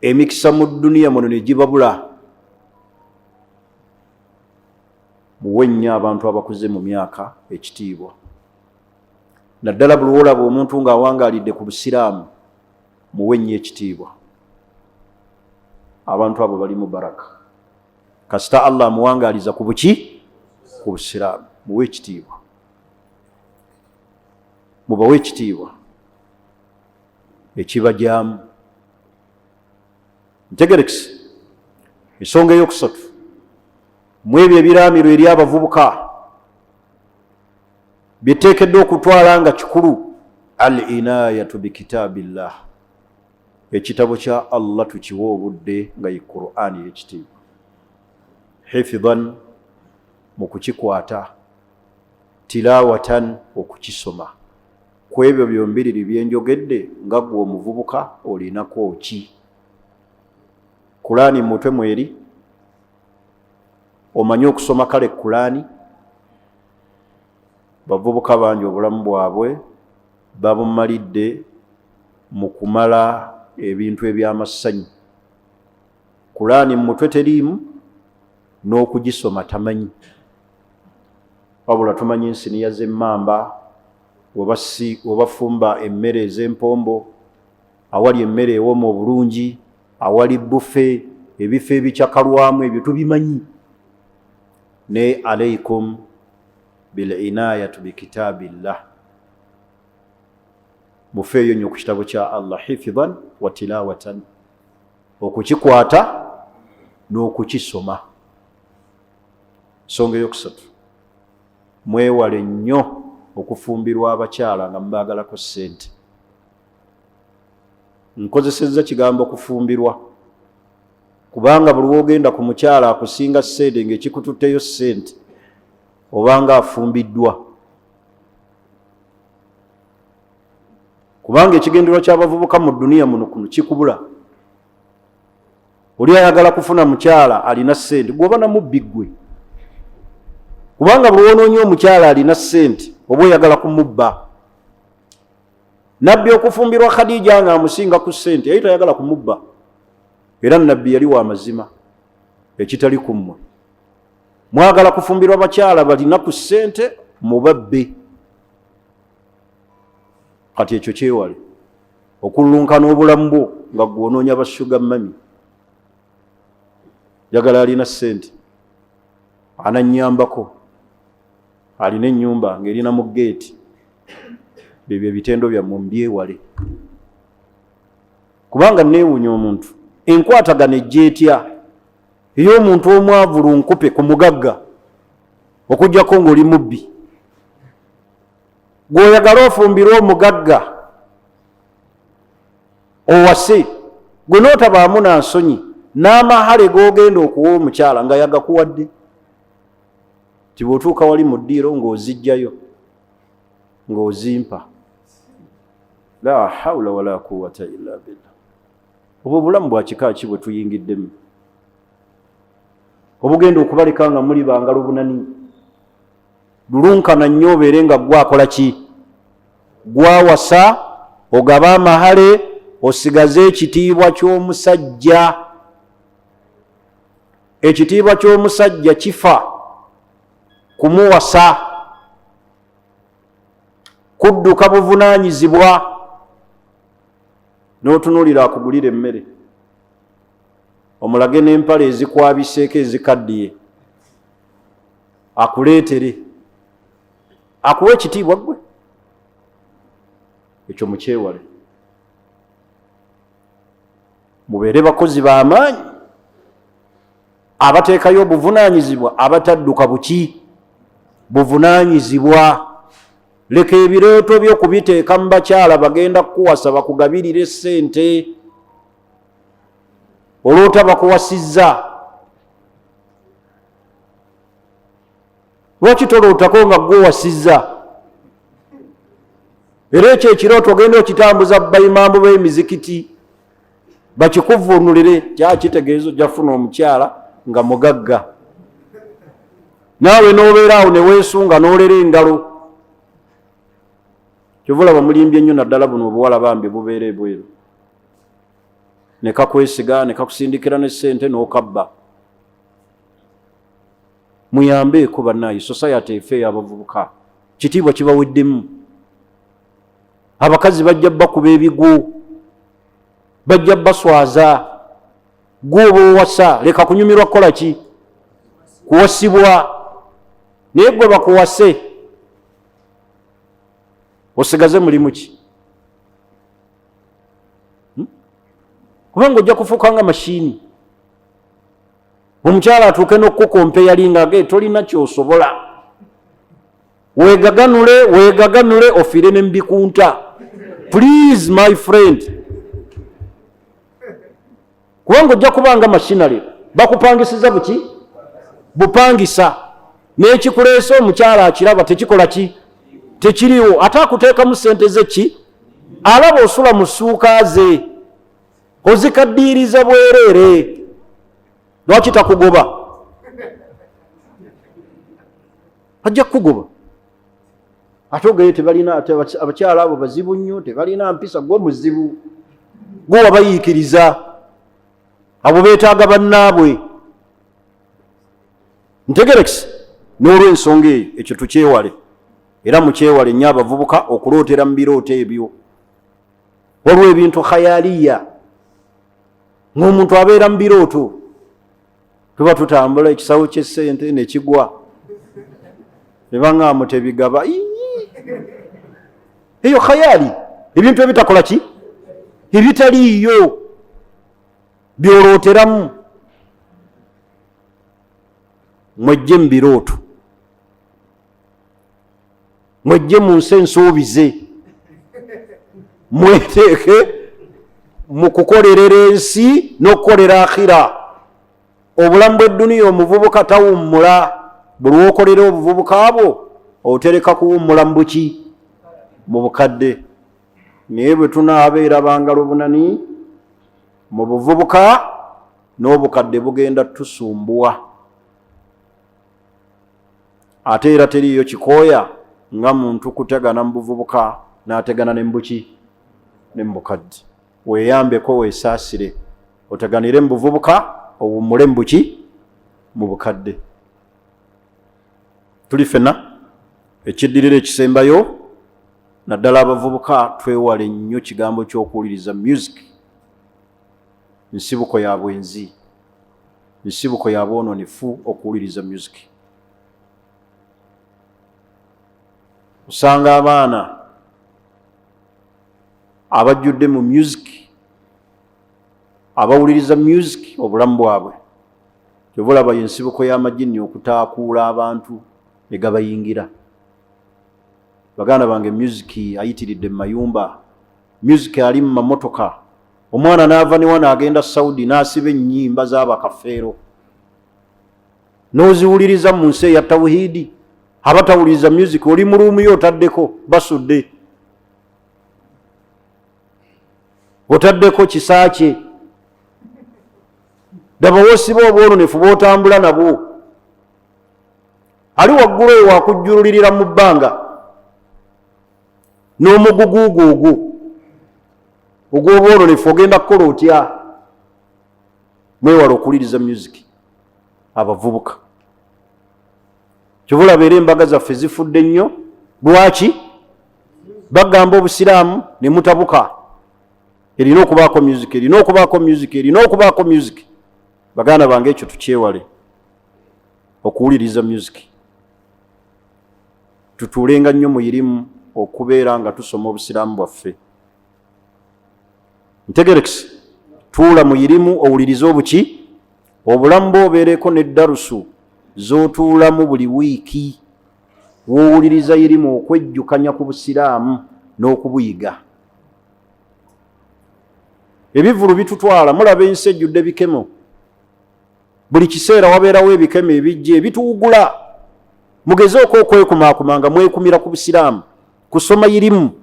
Emikisa mu dduniya muno ne gibabula. Muwe nnyo abantu abakuze mu myaka ekitiibwa. Naddala buli olaba omuntu ng'awangaalidde ku busiraamu muwe nnyo ekitiibwa. Abantu abo bali mu baraka. Kasita Allah amuwangaaliza ku buki? Ku busiraamu. Muwe ekitiibwa. Mubawe ekitiibwa ekibajyamu. Ntegerekese ensonga eyokusatu mu ebyo ebiraamiro eri abavubuka byeteekeddwa okutwala nga kikulu, al inayatu bikitaabillah, ekitabo kya Allah tukiwa obudde nga ye Qur'ani y'ekitiibwa. Hifidhan, mu kukikwata, tilawatan, okukisoma. Ku ebyo byombiriri byenjogedde nga gwe omuvubuka olinako ki? Qur'ani mutwe mweri? Omanyi okusoma kale Qur'ani? Bavubuka bangi obulamu bwabwe babumalidde mu kumala ebintu eby'amasanyu. Qur'ani mutwe teriimu, n'okugisoma tamanyi. Wabula tumanyi ensiniya z'emmamba, webafumba emmere ez'empombo, awali emmere ewooma obulungi, awali bufe, ebifo ebikyakalwamu, ebyo tubimanyi. Ne alaykum bil inayatu bikitaabillah. Mufeeyo nnyo ku kitabo kya Allah, hifidhan wa tilawatan, okukikwata n'okukisoma. Nsonga eyokusatu, mwewale nnyo okufumbirwa abakyala nga mubaagalako ssente. Nkozesezza kigambo kufumbirwa kubanga buli wogenda ku mukyala akusinga ssente ng'ekikututteyo ssente obanga afumbiddwa. Kubanga ekigendererwa ky'abavubuka mu dduniya muno kuno kikubula. Oli ayagala kufuna mukyala alina ssente, gwoba namubbi ggwe. Kubanga buli wonoonye omukyala alina ssente oba oyagala kumubba. Nabbi okufumbirwa Khadija nga amusinga ku ssente yali tayagala kumubba. Era nabbi yali wa mazima ekitali ku mmwe. Mwagala kufumbirwa bakyala balina ku ssente mubabbe. Kati ekyo kyewale okululunkana obulamu bwo nga gwonoonya bassuga mami. Yagala alina ssente, anannyambako, alina ennyumba ng'erina mu geeti. Bebyo ebitendo byammwe mbyewale. Kubanga neewuunya omuntu enkwatagana ejja etya ey'omuntu omwavu lunkupe ku mugagga okuggyako ng'oli mubbi. Gw'oyagala ofumbirwa omugagga owase, gwe n'otabaamu na nsonyi n'amahale g'ogenda okuwa omukyala nga yagakuwadde. Ti bw'otuuka wali mu ddiiro ng'ozijjayo ng'ozimpa. La hawla wala quwwata illa billah. Obwo bulamu bwa kika ki bwe tuyingiddemu? Obugenda okubaleka nga muli bangalo bunani. Lulunkana nnyo obeere nga gwakola ki? Gwawasa, ogaba amahale, osigaze ekitiibwa ky'omusajja. Ekitiibwa ky'omusajja kifa kumuwasa, kudduka buvunaanyizibwa. N'otunuulira akugulira emmere, omulage n'empale ezikwabiseeko ezikaddiye, akuleetere, akuwa ekitiibwa ggwe. Ekyo mukyewale. Mubeere bakozi b'amaanyi abateekayo obuvunaanyizibwa, abatadduka buki? Buvunaanyizibwa. leka ebirooto byo kubiteeka mu bakyala bagenda kukuwasa bakugabirire ssente olwota bakuwasizza. Lwaki tolootako nga gwewasizza? Era ekyo ekirooto ogenda okitambuza bayimambu b'emizikiti bakikuvvuunulire, kyakitegeeza ojja kufuna omukyala nga mugagga, naawe n'obeera awo ne weesunga n'olera engalo. Kyovulaba mulimbye nnyo naddala buno obuwala bambi bubeera ebweru, ne kakwesiga ne kakusindikira ne ssente n'okabba. Muyambeeko bannaayi, society efe ey'abavubuka kitiibwa kibaweddemu. Abakazi bajja bakuba ebigo, bajja baswaza. Gwe oba owasa leka kunyumirwa kukola ki? Kuwasibwa. Naye gwe bakuwase osigaze mulimu ki? Kubanga ojja kufuuka nga mashini. Omukyala atuuke n'okukompe yalinga ge tolina kyosobola. Weegaganule ofiire ne mubikunta. Please my friend. Kubanga ojja kubanga machinery bakupangisiza buki? Bupangisa. N'ekikuleese omukyala akiraba tekikola ki? Tekiriwo. Ate akuteekamu ssente ze ki? Alaba osula mu ssuuka ze ozikaddiiriza bwereere. Lwaki takugoba? Ajja kugoba. Ate ogaye tebalina, abakyala abo bazibu nnyo, tebalina mpisa. Gwe muzibu, gwe wabayiikiriza. Abo beetaaga bannaabwe. Ntegerekisi n'olw'ensonga eyo ekyo tukyewale, era mukyewale nnyo abavubuka okulootera mu birooto ebyo. Waliwo ebintu khayaliya ng'omuntu abeera mu birooto. Tuba tutambula ekisawo ky'essente ne kigwa, ne baŋŋaamu tebigaba. Eyo khayali, ebintu ebitakola ki? Ebitaliiyo byolooteramu. Mwejje mu birooto, mwejje mu nsi ensuubize, mweteeke mu kukolerera ensi n'okukolera akhira. Obulamu bw'edduniya omuvubuka tawummula. Buli lw'okolera obuvubuka bwo otereka kuwummula mu buki? Mu bukadde. Naye bwe tunaabeera bangalo bunani mu buvubuka, n'obukadde bugenda tusumbuwa. Ate era teriiyo kikooya nga muntu kutegana mu buvubuka n'ategana ne mu buki? Ne mu bukadde. Weeyambeko, weesaasire, oteganire mu buvubuka, owummule mu buki? Mu bukadde. Tuli ffenna ekiddirira ekisembayo naddala abavubuka twewale nnyo kigambo ky'okuwuliriza music. Nsibuko ya bwenzi, nsibuko ya bwononefu okuwuliriza music. Osanga abaana abajjudde mu music, abawuliriza music obulamu bwabwe. Kyobulaba yensibuko y'amajini okutaakuula abantu ne gabayingira. Baganda bange music ayitiridde mu mayumba, music ali mu mamotoka. Omwana n'ava ne wano agenda Saudi n'asiba ennyimba z'abakafeero. N'oziwuliriza mu nsi eya tawhidi. Abatawuliriza music oli mu luumu yo otaddeko basudde. Otaddeko kisaakye. Daba wosiba obwononefu bw'otambula nabwo. Ali waggulu eyo wakujjululirira mu bbanga n'omuguguuguugu ogw'obwononefu ogenda kukola otya? Mwewala okuwuliriza music abavubuka. Kyobulaba era embaga zaffe zifudde nnyo. Lwaki? Bagamba obusiraamu ne mutabuka. Erina okubaako music, erina okubaako music, erina okubaako music. Baganda bange ekyo tukyewale okuwuliriza music. Tutuulenga nnyo mu irimu okubeera nga tusoma obusiraamu bwaffe. Ntegerekisi, tuula mu irimu owulirize obuki? Obulamu bwo obeereko n'eddarusu z'otuulamu buli wiiki wowuliriza irimu okwejjukanya ku busiraamu n'okubuyiga. Ebivulu bitutwala, mulaba ensi ejjudde bikemo. Buli kiseera wabeerawo ebikemo ebijja ebituwugula. Mugezeeko okwekumaakuma nga mwekumira ku busiraamu, kusoma irimu,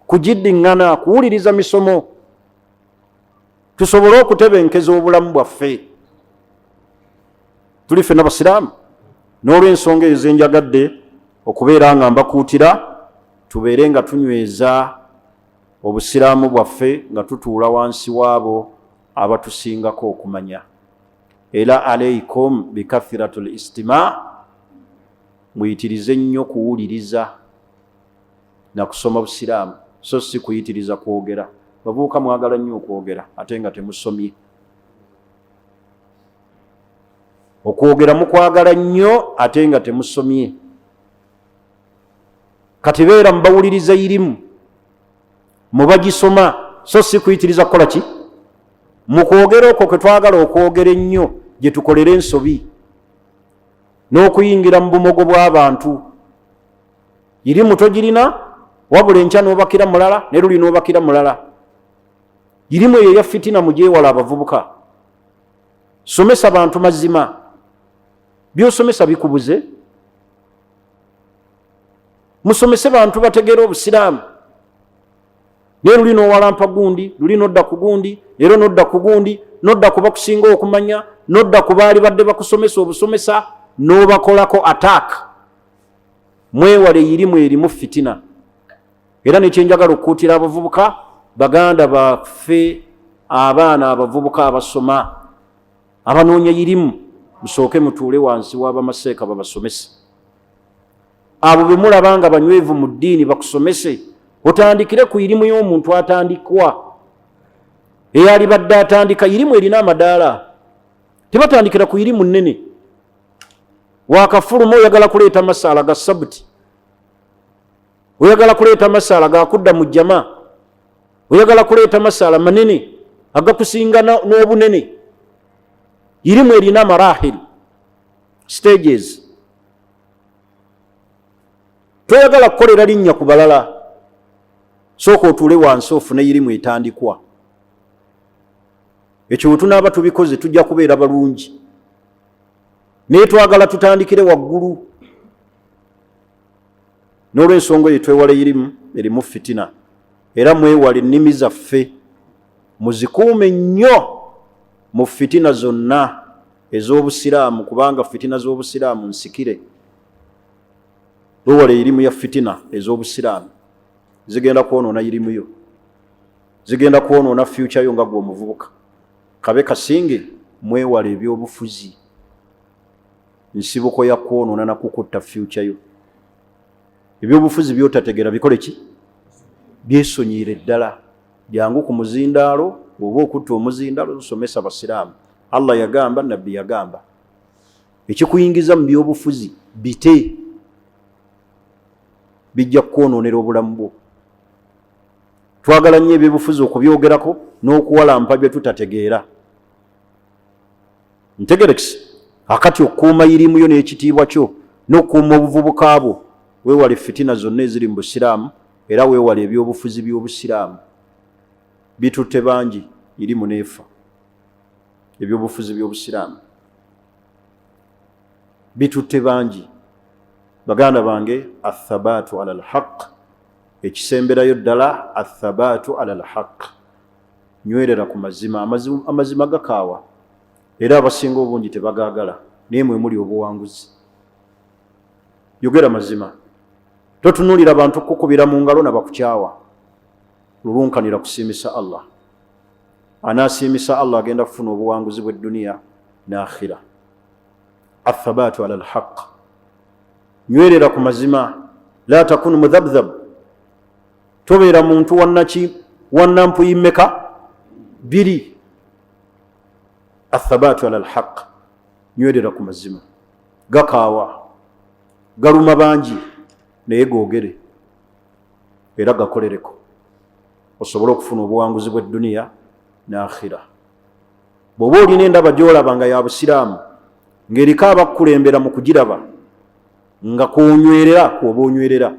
kugiddiŋŋana, kuwuliriza misomo, tusobole okutebenkeza obulamu bwaffe. Tuli ffenna basiraamu. N'olw'ensonga ezo enjagadde okubeera nga mbakuutira tubeere nga tunyweza obusiraamu bwaffe nga tutuula wansi waabo abatusingako okumanya. Era aleikum bikathiratul istima, muyitirize nnyo kuwuliriza na kusoma busiraamu, so si kuyitiriza kwogera. Bavubuka mwagala nnyo okwogera ate nga temusomye. Okwogera mukwagala nnyo ate nga temusomye. Kati beera mubawuliriza irimu, mubagisoma, so si kuyitiriza kukola ki? Mukwogera okwo kwe twagala okwogera ennyo gye tukolera ensobi n'okuyingira mu bumogo bw'abantu. Irimu togirina, wabula enkya n'obakira mulala ne luli n'obakira mulala. Irimu eyo ya fitina mugyewala abavubuka. Somesa bantu mazima. Byosomesa bikubuze. Musomese bantu bategeera obusiraamu. Ne luli n'owalampa gundi, luli n'odda ku gundi, era n'odda ku gundi, n'odda ku bakusinga okumanya, n'odda ku baali badde bakusomesa obusomesa, n'obakolako attack. Mwewale irimu erimu fitina. Era nekyenjagala okukuutira abavubuka, baganda baffe, abaana abavubuka abasoma, abanoonya irimu, musooke mutuule wansi w'abamaseeka babasomese. Abo be mulaba nga banywevu mu ddiini bakusomese, otandikire ku irimu y'omuntu atandikwa. Eyali badde atandika, irimu erina amadaala. Tebatandikira ku irimu nnene. Wakafuluma oyagala kuleeta masaala ga sabuti, oyagala kuleeta masaala ga kudda mu jama, oyagala kuleeta masaala manene agakusinga n'obunene. Irimu erina marahil, stages. Toyagala kukolera linnya ku balala, sooka otuule wansi ofune irimu etandikwa. Ekyo tunaaba tubikoze tujja kubeera balungi. Naye twagala tutandikire waggulu. N'olw'ensonga eyo twewala irimu erimu fitina. Era mwewale ennimi zaffe, muzikuume nnyo mu fitina zonna ez'obusiraamu, kubanga fitina z'obusiraamu nsikire. Wewale irimu ya fitina ez'obusiraamu, zigenda kwonoona irimu yo, zigenda kwonoona future yo nga gwe omuvubuka. Kabe kasinge mwewale ebyobufuzi, nsibuko ya kwonoona na kukutta future yo. Ebyobufuzi byotategeera bikole ki? Byesonyiire ddala. Jangu ku muzindaalo, oba okutta omuzindaalo tusomesa basiraamu. Allah yagamba, nabbi yagamba. Ekikuyingiza mu byobufuzi bite, bijja kwonoonera obulamu bwo. Twagala nnyo ebyobufuzi okubyogerako n'okuwalampa bye tutategeera. Ntegerekisi akati okukuuma irimu yo n'ekitiibwa kyo n'okukuuma obuvubuka bwo, weewale fitina zonna eziri mu busiraamu, era weewale ebyobufuzi by'obusiraamu. Bitutte bangi, irimu neefa. Ebyobufuzi by'obusiraamu bitutte bangi. Baganda bange, athabaatu ala alhaq, ekisemberayo ddala athabaatu ala alhaq. Nywerera ku mazima. Amazima gakaawa, era abasinga obungi tebagaagala, naye mwe muli obuwanguzi. Yogera mazima. Totunuulira bantu kukubira mu ngalo na bakukyawa. Lulunkanira kusiimisa Allah. Anaasiimisa Allah agenda kufuna obuwanguzi bw'edduniya n'akhira. Athabaatu ala alhaq. Nywerera ku mazima. La takunu mudhabdhab. Tobeera muntu wannampuyimmeka biri. Athabaatu ala alhaq. Nywerera ku mazima. Gakaawa, galuma bangi, naye googere era gakolereko, osobole okufuna obuwanguzi bw'edduniya n'akhira. Bw'oba olina endaba gy'olaba nga ya busiraamu, ng'eriko abakukulembera mu kugiraba, nga kunywerera kuoba onywerera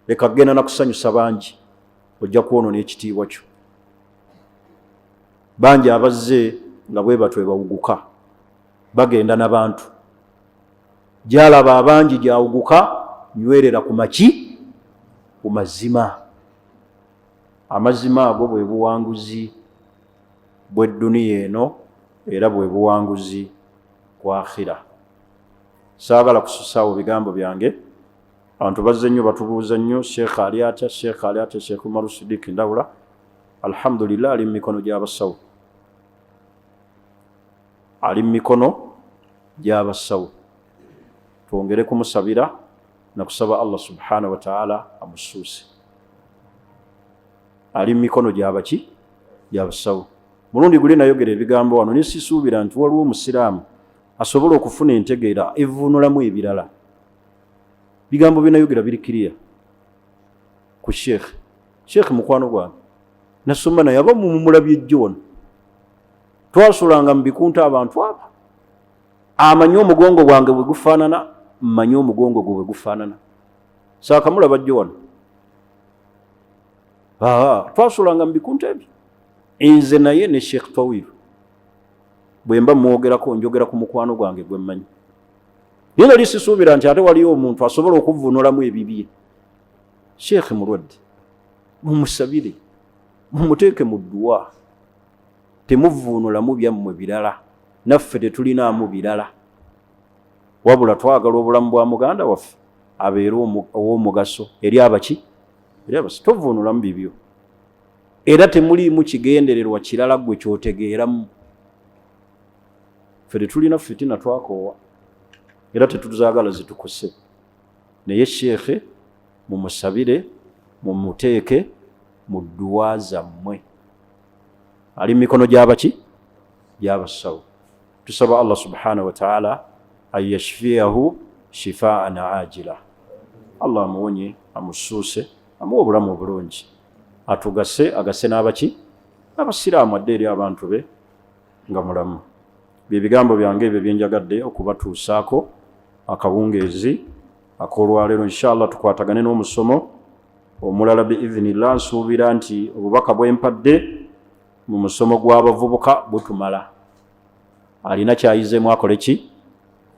leka kgenda nakusanyusa bangi ojja kuwono n'ekitiibwa kyo. Bangi abazze nga bwe batwe bawuguka bagenda n'abantu gyalaba abangi gyawuguka nywerera ku maki ku mazima. Amazima ago bwe buwanguzi bw'edduniya eno era bwe buwanguzi kwa akhira. Saagala kususaawo bigambo byange. Abantu bazze nnyo batubuuza nnyo Sheikh ali atya, Sheikh ali atya, Sheikh Umaru Siddiq Ndawula. Alhamdulillah ali mu mikono gy'abasawo, ali mu mikono gy'abasawo. Twongere kumusabira na kusaba Allah subhanahu wa ta'ala amusuuse. Ali mu mikono gy'abaki gy'abasawo. Mulundi guli nayogera ebigambo wano nisisuubira nti waliwo omusiraamu asobola okufuna entegeera evvuunulamu ebirala. Bigambo binayogera biri kiriya ku Sheikh mukwano gwange nasoma naye aba mumulabye ejjo wano. Twasulanga mu bikunta abantu aba amanyi omugongo gwange bwe gufaanana, mmanyi omugongo gwe bwe gufaanana. Saakamulaba jjo wano. Twasulanga mu bikunta ebyo. Nze naye ne Sheikh Tawil bwe mba mwogerako njogera ku mukwano gwange gwe mmanyi. Naye nali sisuubira nti ate waliyo omuntu asobola okuvvuunulamu ebibye. Sheikh mulwadde, mumusabire, mumuteeke mu dduwa, temuvvuunulamu byammwe birala, naffe tetulinaamu birala. Wabula twagala obulamu bwa muganda waffe abeere ow'omugaso eri abaki? Eri abasi. Tovvuunulamu bibyo. Era temuliimu kigendererwa kirala gwe kyotegeeramu. Ffe tetulina fitina twakoowa era tetuzaagala zitukose. Naye Sheikh mumusabire, mumuteeke mu dduwa zammwe. Ali mu mikono gy'abaki? Gy'abasawo. Tusaba Allah subhanahu wa ta'ala an yashfiyahu shifaa'an ajila. Allah amuwonye, amusuuse, amuwe obulamu obulungi, atugase agase n'abaki? Abasiraamu adde eri abantu be nga mulamu. Bye bigambo byange ebyo byenjagadde okubatuusaako akawungeezi ak'olwaleero. Inshallah tukwatagane n'omusomo omulala biidhinillah. Nsuubira nti obubaka bwempadde mu musomo gw'abavubuka butumala. Alina kyayizeemu akole ki?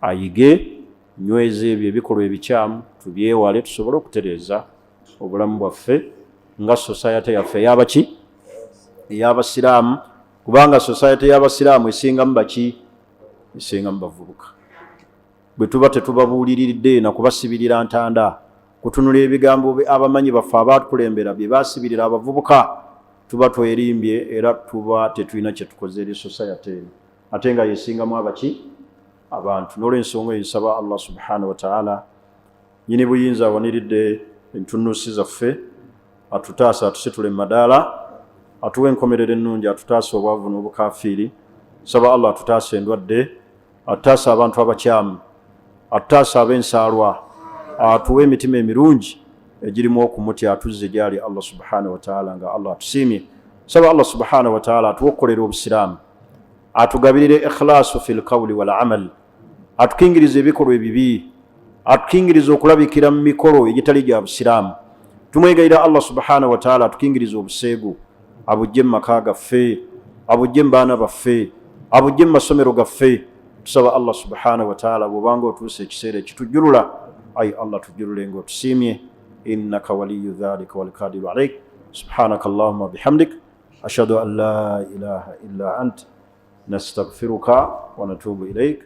Ayige, nyweze ebyo ebikolwa ebikyamu tubyewale, tusobole okutereeza obulamu bwaffe nga society yaffe ey'abaki? Ey'abasiraamu. Kubanga society y'abasiraamu esingamu baki? Esingamu bavubuka. Bwe tuba tetubabuuliridde na kubasibirira ntanda kutunula ebigambo abamanyi baffe abatukulembera bye basibirira abavubuka, tuba twerimbye era tuba tetulina kye tukoze eri society eno, ate nga yesingamu abaki? Abantu. N'olw'ensonga eyo nsaba Allah subhanahu wa ta'ala nyini buyinza awaniridde entunuusi zaffe atutaasa atusitule mu madaala, atuwe enkomerero ennungi, atutaasa obwavu n'obukafiiri. Saba Allah atutaasa endwadde, atutaasa abantu abakyamu, atutaasa ab'ensaalwa, atuwe emitima emirungi egirimu okumutya, atuzze gyali Allah subhanahu wa ta'ala nga Allah atusiimye. Saba Allah subhanahu wa ta'ala atuwe okukolera obusiraamu, atugabirire ikhlaasu fil qawli wal amal, atukingiriza ebikolwa ebibi, atukingiriza okulabikira mu mikolo egitali gya busiraamu. Tumwegayira Allah subhanahu wa ta'ala atukingiriza obuseegu, abujje mu maka gaffe, abujje mu baana baffe, abujje mu masomero gaffe. Tusaba Allah subhanahu wa ta'ala bw'obanga otuuse ekiseera ekitujjulula, ayi Allah tujjulule ng'otusiimye. Innaka waliyyu dhalika wal qadiru alayk. Subhanaka Allahumma bihamdik ashhadu an la ilaha illa ant nastaghfiruka wa natubu ilayk.